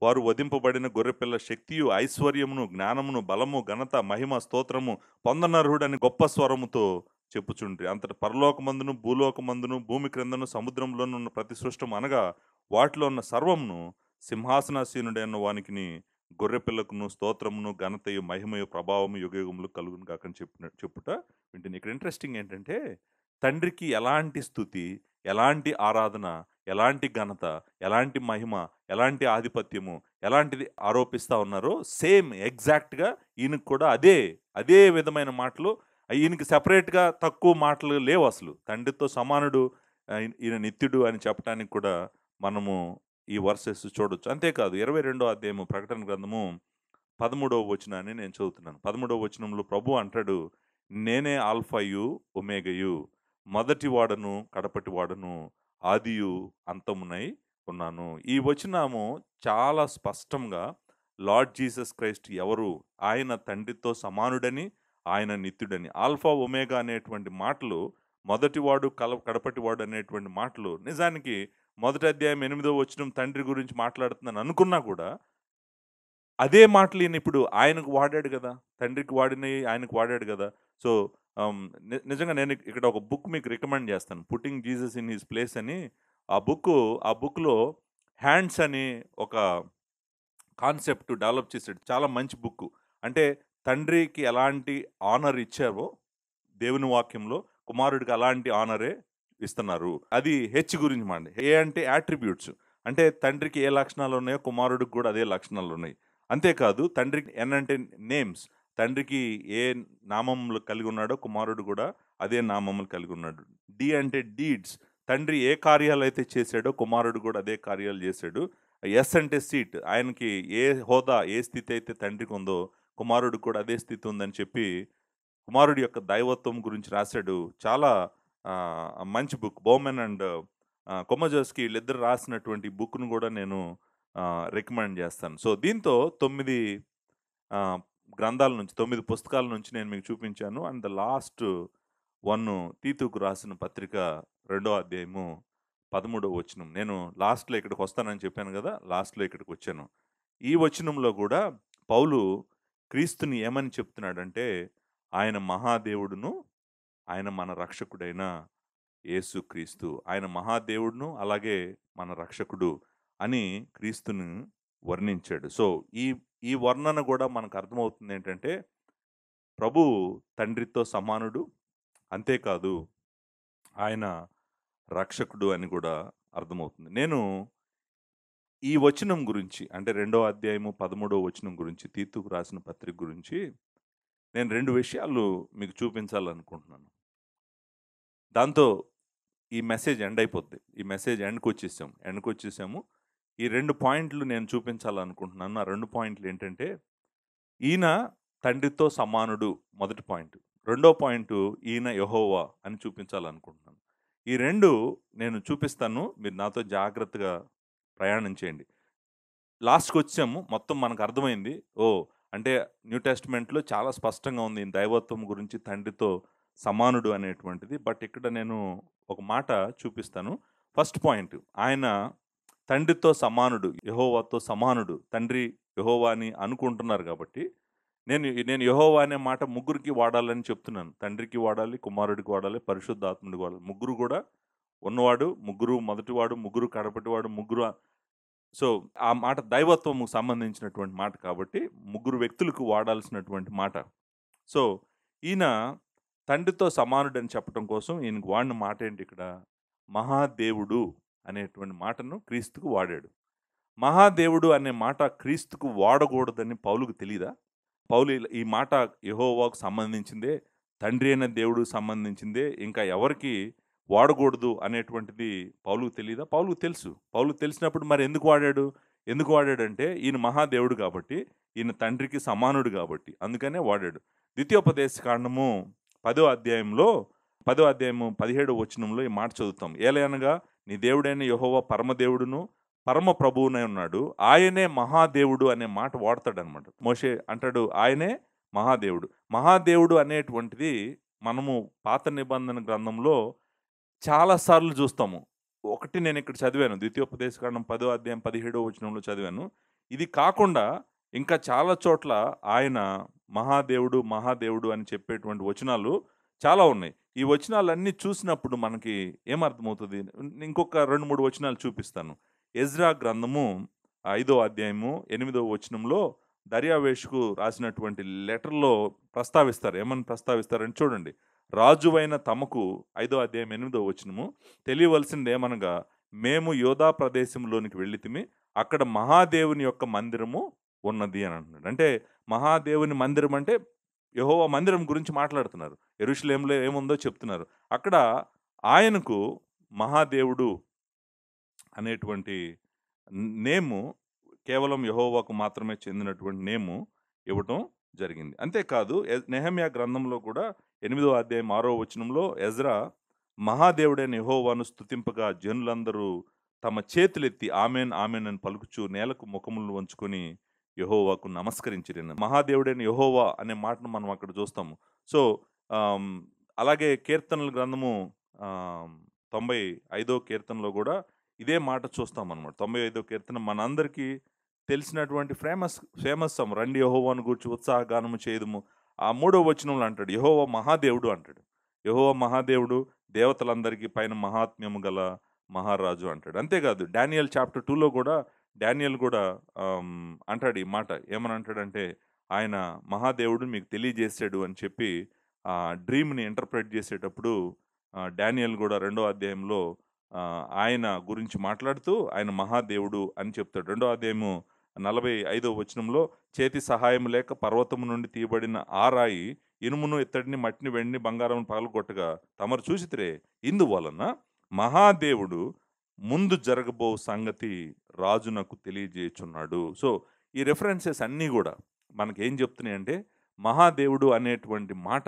వారు వధింపబడిన గొర్రెపిల్ల శక్తియు, ఐశ్వర్యమును, జ్ఞానమును, బలము, ఘనత, మహిమ, స్తోత్రము పొందనర్హుడని గొప్ప స్వరముతో చెప్పుచుండ్రి. అంతటి పరలోకమందును, భూలోకమందును, భూమి క్రిందను, సముద్రంలోను ఉన్న ప్రతి సృష్టము అనగా వాటిలో ఉన్న సర్వమును సింహాసనాసీనుడైన వానికిని గొర్రెపిల్లకును స్తోత్రమును, ఘనతయు, మహిమయు, ప్రభావము యుగయుగములు కలుగును కాకని చెప్పుట వింటుంది. ఇక్కడ ఇంట్రెస్టింగ్ ఏంటంటే, తండ్రికి ఎలాంటి స్తుతి, ఎలాంటి ఆరాధన, ఎలాంటి ఘనత, ఎలాంటి మహిమ, ఎలాంటి ఆధిపత్యము, ఎలాంటిది ఆరోపిస్తూ ఉన్నారో సేమ్ ఎగ్జాక్ట్గా ఈయనకు కూడా అదే విధమైన మాటలు. ఈయనకి సెపరేట్గా తక్కువ మాటలు లేవు అసలు. తండ్రితో సమానుడు, ఈయన నిత్యుడు అని చెప్పడానికి కూడా మనము ఈ వర్సెస్ చూడొచ్చు. అంతేకాదు 22వ అధ్యాయము ప్రకటన గ్రంథము 13వ వచనాన్ని నేను చదువుతున్నాను. 13వ వచనంలో ప్రభు అంటాడు, నేనే ఆల్ఫాయు, ఒమేగయు, మొదటి వాడను, కడపటి వాడను, ఆదియు, అంతమునై ఉన్నాను. ఈ వచనము చాలా స్పష్టంగా లార్డ్ జీసస్ క్రైస్ట్ ఎవరు, ఆయన తండ్రితో సమానుడని, ఆయన నిత్యుడని. ఆల్ఫా, ఒమేగా అనేటువంటి మాటలు, మొదటివాడు, కడపటివాడు అనేటువంటి మాటలు నిజానికి మొదటి అధ్యాయం 8వ వచనం తండ్రి గురించి మాట్లాడుతున్నాను అనుకున్నా కూడా అదే మాటలు ఈయన ఇప్పుడు ఆయనకు వాడాడు కదా! తండ్రికి వాడినయి ఆయనకు వాడాడు కదా! సో, నిజంగా నేను ఇక్కడ ఒక బుక్ మీకు రికమెండ్ చేస్తాను. 'Putting Jesus in his place' అని. ఆ బుక్‌లో హ్యాండ్స్ అని ఒక కాన్సెప్ట్ డెవలప్ చేసాడు. చాలా మంచి బుక్కు. అంటే తండ్రికి ఎలాంటి ఆనర్ ఇచ్చారో దేవుని వాక్యంలో కుమారుడికి అలాంటి ఆనరే ఇస్తున్నారు. అది హెచ్ గురించి మాట. ఏ అంటే యాట్రిబ్యూట్స్. అంటే తండ్రికి ఏ లక్షణాలు ఉన్నాయో కుమారుడికి కూడా అదే లక్షణాలు ఉన్నాయి. అంతేకాదు తండ్రికి ఎన్ అంటే నేమ్స్. తండ్రికి ఏ నామములు కలిగి ఉన్నాడో కుమారుడు కూడా అదే నామములు కలిగి ఉన్నాడు. డి అంటే డీడ్స్. తండ్రి ఏ కార్యాలు అయితే చేశాడో కుమారుడు కూడా అదే కార్యాలు చేశాడు. ఎస్ అంటే సీట్. ఆయనకి ఏ హోదా, ఏ స్థితి అయితే తండ్రికి ఉందో కుమారుడికి కూడా అదే స్థితి ఉందని చెప్పి కుమారుడి యొక్క దైవత్వం గురించి రాశాడు. చాలా మంచి బుక్. బౌమెన్ అండ్ కొమజోస్కి వీళ్ళిద్దరు రాసినటువంటి బుక్‌ను కూడా నేను రికమెండ్ చేస్తాను. సో, దీంతో 9 గ్రంథాల నుంచి, 9 పుస్తకాల నుంచి నేను మీకు చూపించాను. అండ్ ద లాస్ట్ వన్ తీతుకు రాసిన పత్రిక 2వ అధ్యాయము 13వ వచనం. నేను లాస్ట్‌లో ఇక్కడికి వస్తానని చెప్పాను కదా! లాస్ట్‌లో ఇక్కడికి వచ్చాను. ఈ వచనంలో కూడా పౌలు క్రీస్తుని ఏమని చెప్తున్నాడంటే, ఆయన మహాదేవుడును, ఆయన మన రక్షకుడైన యేసుక్రీస్తు. ఆయన మహాదేవుడును, అలాగే మన రక్షకుడు అని క్రీస్తుని వర్ణించాడు. సో, ఈ ఈ వర్ణన కూడా మనకు అర్థమవుతుంది ఏంటంటే, ప్రభువు తండ్రితో సమానుడు. అంతేకాదు ఆయన రక్షకుడు అని కూడా అర్థమవుతుంది. నేను ఈ వచనం గురించి అంటే 2వ అధ్యాయము 13వ వచనం గురించి, తీతుకు రాసిన పత్రిక గురించి నేను 2 విషయాలు మీకు చూపించాలనుకుంటున్నాను. దాంతో ఈ మెసేజ్ ఎండ్ అయిపోద్ది. ఈ మెసేజ్ ఎండ్‌కొచ్చేసాము. ఈ 2 పాయింట్లు నేను చూపించాలనుకుంటున్నాను. ఆ 2 పాయింట్లు ఏంటంటే, ఈయన తండ్రితో సమానుడు మొదటి పాయింట్. రెండో పాయింటు ఈయన యెహోవా అని చూపించాలనుకుంటున్నాను. ఈ 2 నేను చూపిస్తాను. మీరు నాతో జాగ్రత్తగా ప్రయాణం చేయండి. లాస్ట్‌కొచ్చాము. మొత్తం మనకర్థమైంది. ఓహ్! అంటే న్యూ టెస్టమెంట్‌లో చాలా స్పష్టంగా ఉంది. ఈయన దైవత్వం గురించి తండ్రితో సమానుడు అనేటువంటిది. బట్ ఇక్కడ నేను ఒక మాట చూపిస్తాను. ఫస్ట్ పాయింట్ ఆయన తండ్రితో సమానుడు, యెహోవాతో సమానుడు. తండ్రి యెహోవా అని అనుకుంటున్నారు కాబట్టి, నేను నేను యెహోవా అనే మాట ముగ్గురికి వాడాలని చెప్తున్నాను. తండ్రికి వాడాలి, కుమారుడికి వాడాలి, పరిశుద్ధాత్ముడికి వాడాలి. ముగ్గురు కూడా ఉన్నవాడు, ముగ్గురు మొదటివాడు, ముగ్గురు కడపటివాడు, ముగ్గురు సో, ఆ మాట దైవత్వముకు సంబంధించినటువంటి మాట కాబట్టి, ముగ్గురు వ్యక్తులకు వాడాల్సినటువంటి మాట. సో, ఈయన తండ్రితో సమానుడని చెప్పటం కోసం ఈయనకు వాడిన మాటేంటి ఇక్కడ? మహాదేవుడు అనేటువంటి మాటను క్రీస్తుకు వాడాడు. మహాదేవుడు అనే మాట క్రీస్తుకు వాడకూడదని పౌలుకు తెలీదా? పౌలు ఈ మాట యెహోవాకు సంబంధించిందే, తండ్రి అయిన దేవుడుకు సంబంధించిందే, ఇంకా ఎవరికీ వాడకూడదు అనేటువంటిది పౌలుకు తెలీదా? పౌలుకు తెలుసు. పౌలుకు తెలిసినప్పుడు మరి ఎందుకు వాడాడు? ఎందుకు వాడాడంటే ఈయన మహాదేవుడు కాబట్టి, ఈయన తండ్రికి సమానుడు కాబట్టి, అందుకనే వాడాడు. ద్వితీయోపదేశ కాండము 10వ అధ్యాయంలో 10వ అధ్యాయము 17వ వచనంలో ఈ మాట చదువుతాం. ఏలయనగా నీ దేవుడైన యెహోవా పరమదేవుడును పరమ ప్రభువునై ఉన్నాడు. ఆయనే మహాదేవుడు అనే మాట వాడతాడనమాట. మోషే అంటాడు ఆయనే మహాదేవుడు. మహాదేవుడు అనేటువంటిది మనము పాత నిబంధన గ్రంథంలో చాలా సార్లు చూస్తాము. ఒకటి నేనిక్కడ చదివాను. ద్వితీయోపదేశకాండం 10వ అధ్యాయం 17వ వచనంలో చదివాను. ఇది కాకుండా ఇంకా చాలా చోట్ల ఆయన మహాదేవుడు, మహాదేవుడు అని చెప్పేటువంటి వచనాలు చాలా ఉన్నాయి. ఈ వచనాలన్నీ చూసినప్పుడు మనకి ఏమర్థమవుతది? ఇంకొక 2, 3 వచనాలు చూపిస్తాను. ఎజ్రా గ్రంథము 5వ అధ్యాయము 8వ వచనంలో దర్యావేషుకు రాసినటువంటి లెటర్‌లో ప్రస్తావిస్తారు. ఏమని ప్రస్తావిస్తారని చూడండి. రాజువైన తమకు 5వ అధ్యాయం 8వ వచనము తెలియవలసిందేమనగా మేము యోధా ప్రదేశంలోనికి వెళ్ళితిమి. అక్కడ మహాదేవుని యొక్క మందిరము ఉన్నది అని అంటున్నాడు. అంటే మహాదేవుని మందిరం అంటే యెహోవా మందిరం గురించి మాట్లాడుతున్నారు. యెరూషలేములో ఏముందో చెప్తున్నారు. అక్కడ ఆయనకు మహాదేవుడు అనేటువంటి నేము కేవలం యెహోవాకు మాత్రమే చెందినటువంటి నేము ఇవ్వటం జరిగింది. అంతేకాదు నెహెమ్యా గ్రంథంలో కూడా 8వ అధ్యాయం 6వ వచనంలో ఎజ్రా మహాదేవుడైన యెహోవాను స్తుతింపగా జనులందరూ తమ చేతులెత్తి ఆమేన్ ఆమేన్ అని పలుకుచు నేలకు ముఖములు వంచుకొని యెహోవాకు నమస్కరించిరి. మహాదేవుడైన యెహోవా అనే మాటను మనం అక్కడ చూస్తాము. సో, ఆహ్, అలాగే కీర్తనల గ్రంథము 95వ కీర్తనలో కూడా ఇదే మాట చూస్తామనమాట. 95వ కీర్తన మనందరికీ తెలిసినటువంటి ఫేమస్ ఫేమస్ సాంగ్. రండి యెహోవాను గూర్చి ఉత్సాహగానము చేయుదుము. ఆ 3వ వచనంలో అంటాడు యెహోవా మహాదేవుడు అంటాడు. యెహోవా మహాదేవుడు దేవతలందరికీ పైన మహాత్మ్యము గల మహారాజు అంటాడు. అంతేకాదు డానియేల్ చాప్టర్ 2లో కూడా డానియేల్ కూడా అంటాడు ఈ మాట. ఏమని అంటాడంటే ఆయన మహాదేవుడు మీకు తెలియజేసాడు అని చెప్పి డ్రీమ్‌ని ఇంటర్ప్రెట్ చేసేటప్పుడు డానియేల్ కూడా 2వ అధ్యాయంలో ఆయన గురించి మాట్లాడుతూ ఆయన మహాదేవుడు అని చెప్తాడు. 2వ అధ్యాయము 45వ వచనంలో చేతి సహాయం లేక పర్వతము నుండి తీయబడిన ఆ రాయి ఇనుమును, ఇత్తడిని, మట్టిని, వెండిని, బంగారమును పగలగొట్టగా తమరు చూసితిరే. ఇందువలన మహాదేవుడు ముందు జరగబో సంగతి రాజునకు తెలియజేయుచున్నాడు. సో, ఈ రిఫరెన్సెస్ అన్నీ గూడా మనకేం చెప్తున్నాయంటే, మహాదేవుడు అనేటువంటి మాట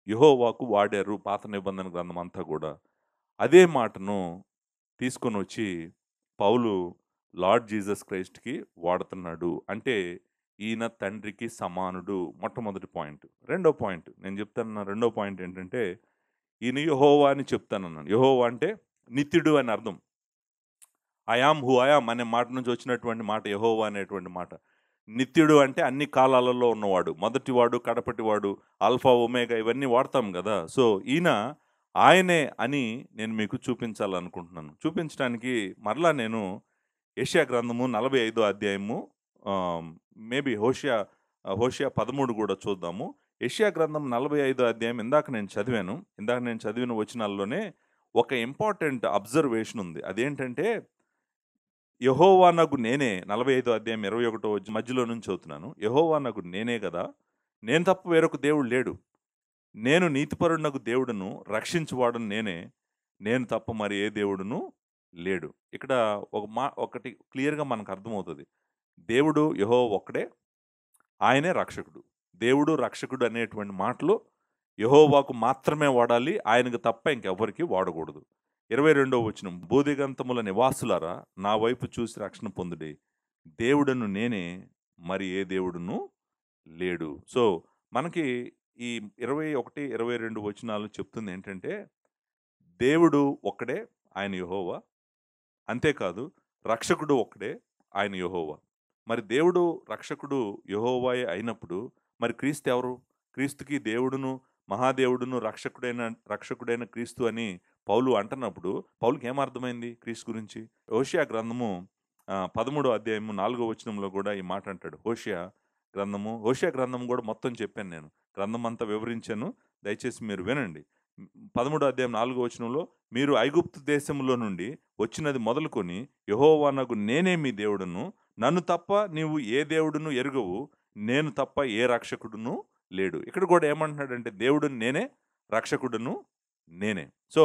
యెహోవాకు వాడారు పాత నిబంధన గ్రంథం అంతా గూడా. అదే మాటను తీసుకొనొచ్చి పౌలు లార్డ్ జీసస్ క్రైస్ట్‌కి వాడుతున్నాడు. అంటే ఈయన తండ్రికి సమానుడు. మొట్టమొదటి పాయింట్. రెండో పాయింట్ నేను చెప్తున్న రెండో పాయింట్ ఏంటంటే, ఈయన యెహోవా అని చెప్తానన్నాను. యెహోవా అంటే నిత్యుడు అని అర్థం. I am who I yam అనే మాట నుంచి వచ్చినటువంటి మాట యెహోవా అనేటువంటి మాట. నిత్యుడు అంటే అన్ని కాలాలలో ఉన్నవాడు. మొదటివాడు, కడపటివాడు, ఆల్ఫా, ఒమేగా ఇవన్నీ వాడతాం గదా! సో, ఈయన ఆయనే అని నేను మీకు చూపించాలనుకుంటున్నాను. చూపించడానికి మరలా నేను యెషయా గ్రంథము 45వ అధ్యాయము ఆహ్, మేబీ హోషేయ 13 గూడా చూద్దాము. యెషయా గ్రంథం 45వ అధ్యాయం ఇందాక నేను చదివాను. ఇందాక నేను చదివిన వచనాల్లోనే ఒక ఇంపార్టెంట్ అబ్జర్వేషన్ ఉంది. అదేంటంటే యెహోవానగు నేనే 45వ అధ్యాయం 21వ మధ్యలో నుంచి చదువుతున్నాను. యెహోవానగు నేనే గదా! నేను తప్ప వేరొక దేవుడు లేడు. నేను నీతిపరుడనగు దేవుడును, రక్షించువాడును నేనే. నేను తప్ప మరి ఏ దేవుడును లేడు. ఇక్కడ ఒకటి క్లియర్‌గా మనకు అర్థమవుతది. దేవుడు యెహోవా ఒక్కడే. ఆయనే రక్షకుడు. దేవుడు, రక్షకుడు అనేటువంటి మాటలు యెహోవాకు మాత్రమే వాడాలి. ఆయనకు తప్ప ఇంకెవ్వరికీ వాడకూడదు. 22వ వచనం. భూదిగంతముల నివాసులారా నా వైపు చూసి రక్షణ పొందుడి. దేవుడను నేనే, మరి ఏ దేవుడును లేడు. సో, మనకి ఈ 21, 22 వచనాలు చెప్తుందేంటంటే, దేవుడు ఒక్కడే, ఆయన యెహోవా. అంతేకాదు రక్షకుడు ఒక్కడే, ఆయన యెహోవా. మరి దేవుడు, రక్షకుడు యెహోవాయే అయినప్పుడు మరి క్రీస్తు ఎవరు? క్రీస్తుకి దేవుడును, మహాదేవుడును, రక్షకుడైన క్రీస్తు అని పౌలు అంటున్నప్పుడు పౌలుకి ఏమర్థమైంది క్రీస్తు గురించి? హోషేయ గ్రంథము 13వ అధ్యాయము 4వ వచనంలో కూడా ఈ మాట అంటాడు. హోషేయ గ్రంథం కూడా మొత్తం చెప్పాను నేను. గ్రంథం అంతా వివరించాను. దయచేసి మీరు వినండి. 13వ అధ్యాయం 4వ వచనంలో, మీరు ఐగుప్తు దేశంలో నుండి వచ్చినది మొదలుకొని యెహోవానగు నేనే మీ దేవుడును, నన్ను తప్ప నీవు ఏ దేవుడును ఎరుగవు, నేను తప్ప ఏ రక్షకుడును లేడు. ఇక్కడ కూడా ఏమంటున్నాడంటే దేవుడును నేనే, రక్షకుడును నేనే. సో,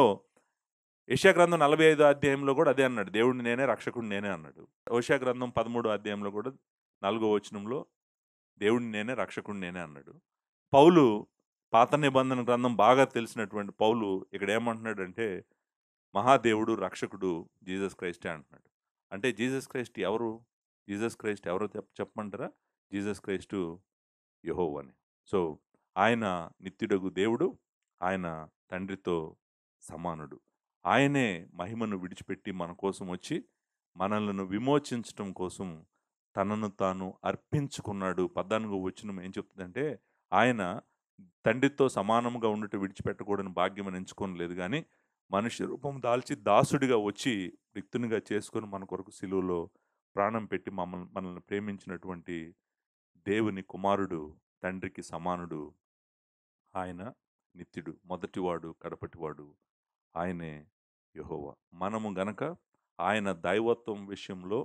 యెషయా గ్రంథం 45 అధ్యాయంలో కూడా అదే అన్నాడు. దేవుడిని నేనే, రక్షకుడిని నేనే అన్నాడు. హోషేయ గ్రంథం 13 అధ్యాయంలో కూడా 4వ వచనంలో దేవుడిని నేనే, రక్షకుడిని నేనే అన్నాడు. పౌలు పాత నిబంధన గ్రంథం బాగా తెలిసినటువంటి పౌలు ఇక్కడ ఏమంటున్నాడంటే, మహాదేవుడు, రక్షకుడు జీసస్ క్రైస్టే అంటున్నాడు. అంటే జీసస్ క్రైస్ట్ ఎవరు? జీసస్ క్రైస్ట్ ఎవరో చెప్పమంటారా? Jesus Christ యెహోవాని. సో, ఆయన నిత్యుడగు దేవుడు. ఆయన తండ్రితో సమానుడు. ఆయనే మహిమను విడిచిపెట్టి మన కోసం వచ్చి, మనలను విమోచించటం కోసం తనను తాను అర్పించుకున్నాడు. 14వ వచనం ఏం చెప్తుందంటే, ఆయన తండ్రితో సమానంగా ఉండుట విడిచిపెట్టకూడని భాగ్యమని ఎంచుకోలేదు గానీ, మనిషి రూపం దాల్చి దాసుడిగా వచ్చి, రిక్తునిగా చేసుకొని మన కొరకు సిలువలో ప్రాణం పెట్టి మనల్ని ప్రేమించినటువంటి దేవుని కుమారుడు, తండ్రికి సమానుడు. ఆయన నిత్యుడు. మొదటివాడు, కడపటివాడు. ఆయనే యెహోవా. మనము గనక ఆయన దైవత్వం విషయంలో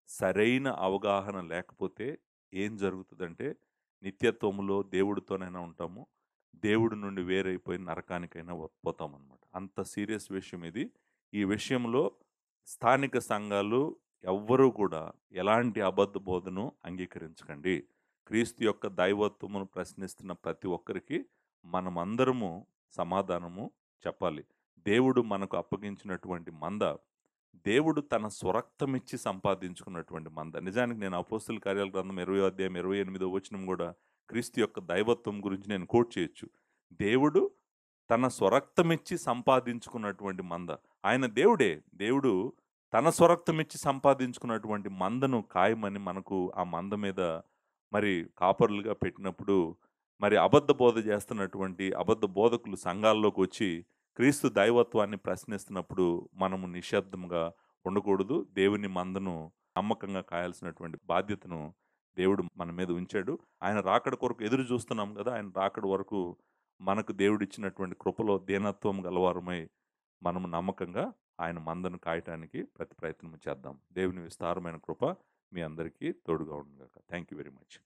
సరైన అవగాహన లేకపోతే ఏం జరుగుతుందంటే, నిత్యత్వములో దేవుడితోనైనా ఉంటాము, దేవుడి నుండి వేరైపోయి నరకానికైనా పోతామన్నమాట. అంత సీరియస్ విషయం ఇది. ఈ విషయంలో స్థానిక సంఘాలు ఎవ్వరూ కూడా ఎలాంటి అబద్ధ బోధను అంగీకరించకండి. క్రీస్తు యొక్క దైవత్వమును ప్రశ్నిస్తున్న ప్రతి ఒక్కరికి మనమందరము సమాధానము చెప్పాలి. దేవుడు మనకు అప్పగించినటువంటి మంద, దేవుడు తన స్వరక్తమిచ్చి సంపాదించుకున్నటువంటి మంద. నిజానికి నేను అపోస్తల కార్యాల గ్రంథం 20వ అధ్యాయం 28వ వచనం కూడా క్రీస్తు యొక్క దైవత్వం గురించి నేను కోట్ చేయొచ్చు. దేవుడు తన స్వరక్తమిచ్చి సంపాదించుకున్నటువంటి మంద. ఆయన దేవుడే. దేవుడు తన స్వరక్తమిచ్చి సంపాదించుకున్నటువంటి మందను కాయమని మనకు ఆ మంద మీద మరి కాపరులుగా పెట్టినప్పుడు, మరి అబద్ధ బోధ చేస్తున్నటువంటి అబద్ధ బోధకులు సంఘాల్లోకి వచ్చి క్రీస్తు దైవత్వాన్ని ప్రశ్నిస్తున్నప్పుడు మనము నిశ్శబ్దంగా ఉండకూడదు. దేవుని మందను నమ్మకంగా కాయాల్సినటువంటి బాధ్యతను దేవుడు మన మీద ఉంచాడు. ఆయన రాకడ కొరకు ఎదురు చూస్తున్నాం కదా! ఆయన రాకడ వరకు మనకు దేవుడిచ్చినటువంటి కృపలో దీనత్వం గలవారమై మనము నమ్మకంగా ఆయన మందను కాయటానికి ప్రతి ప్రయత్నం చేద్దాం. దేవుని విస్తారమైన కృప మీ అందరికీ తోడుగా ఉండుగాక. Thank you very much.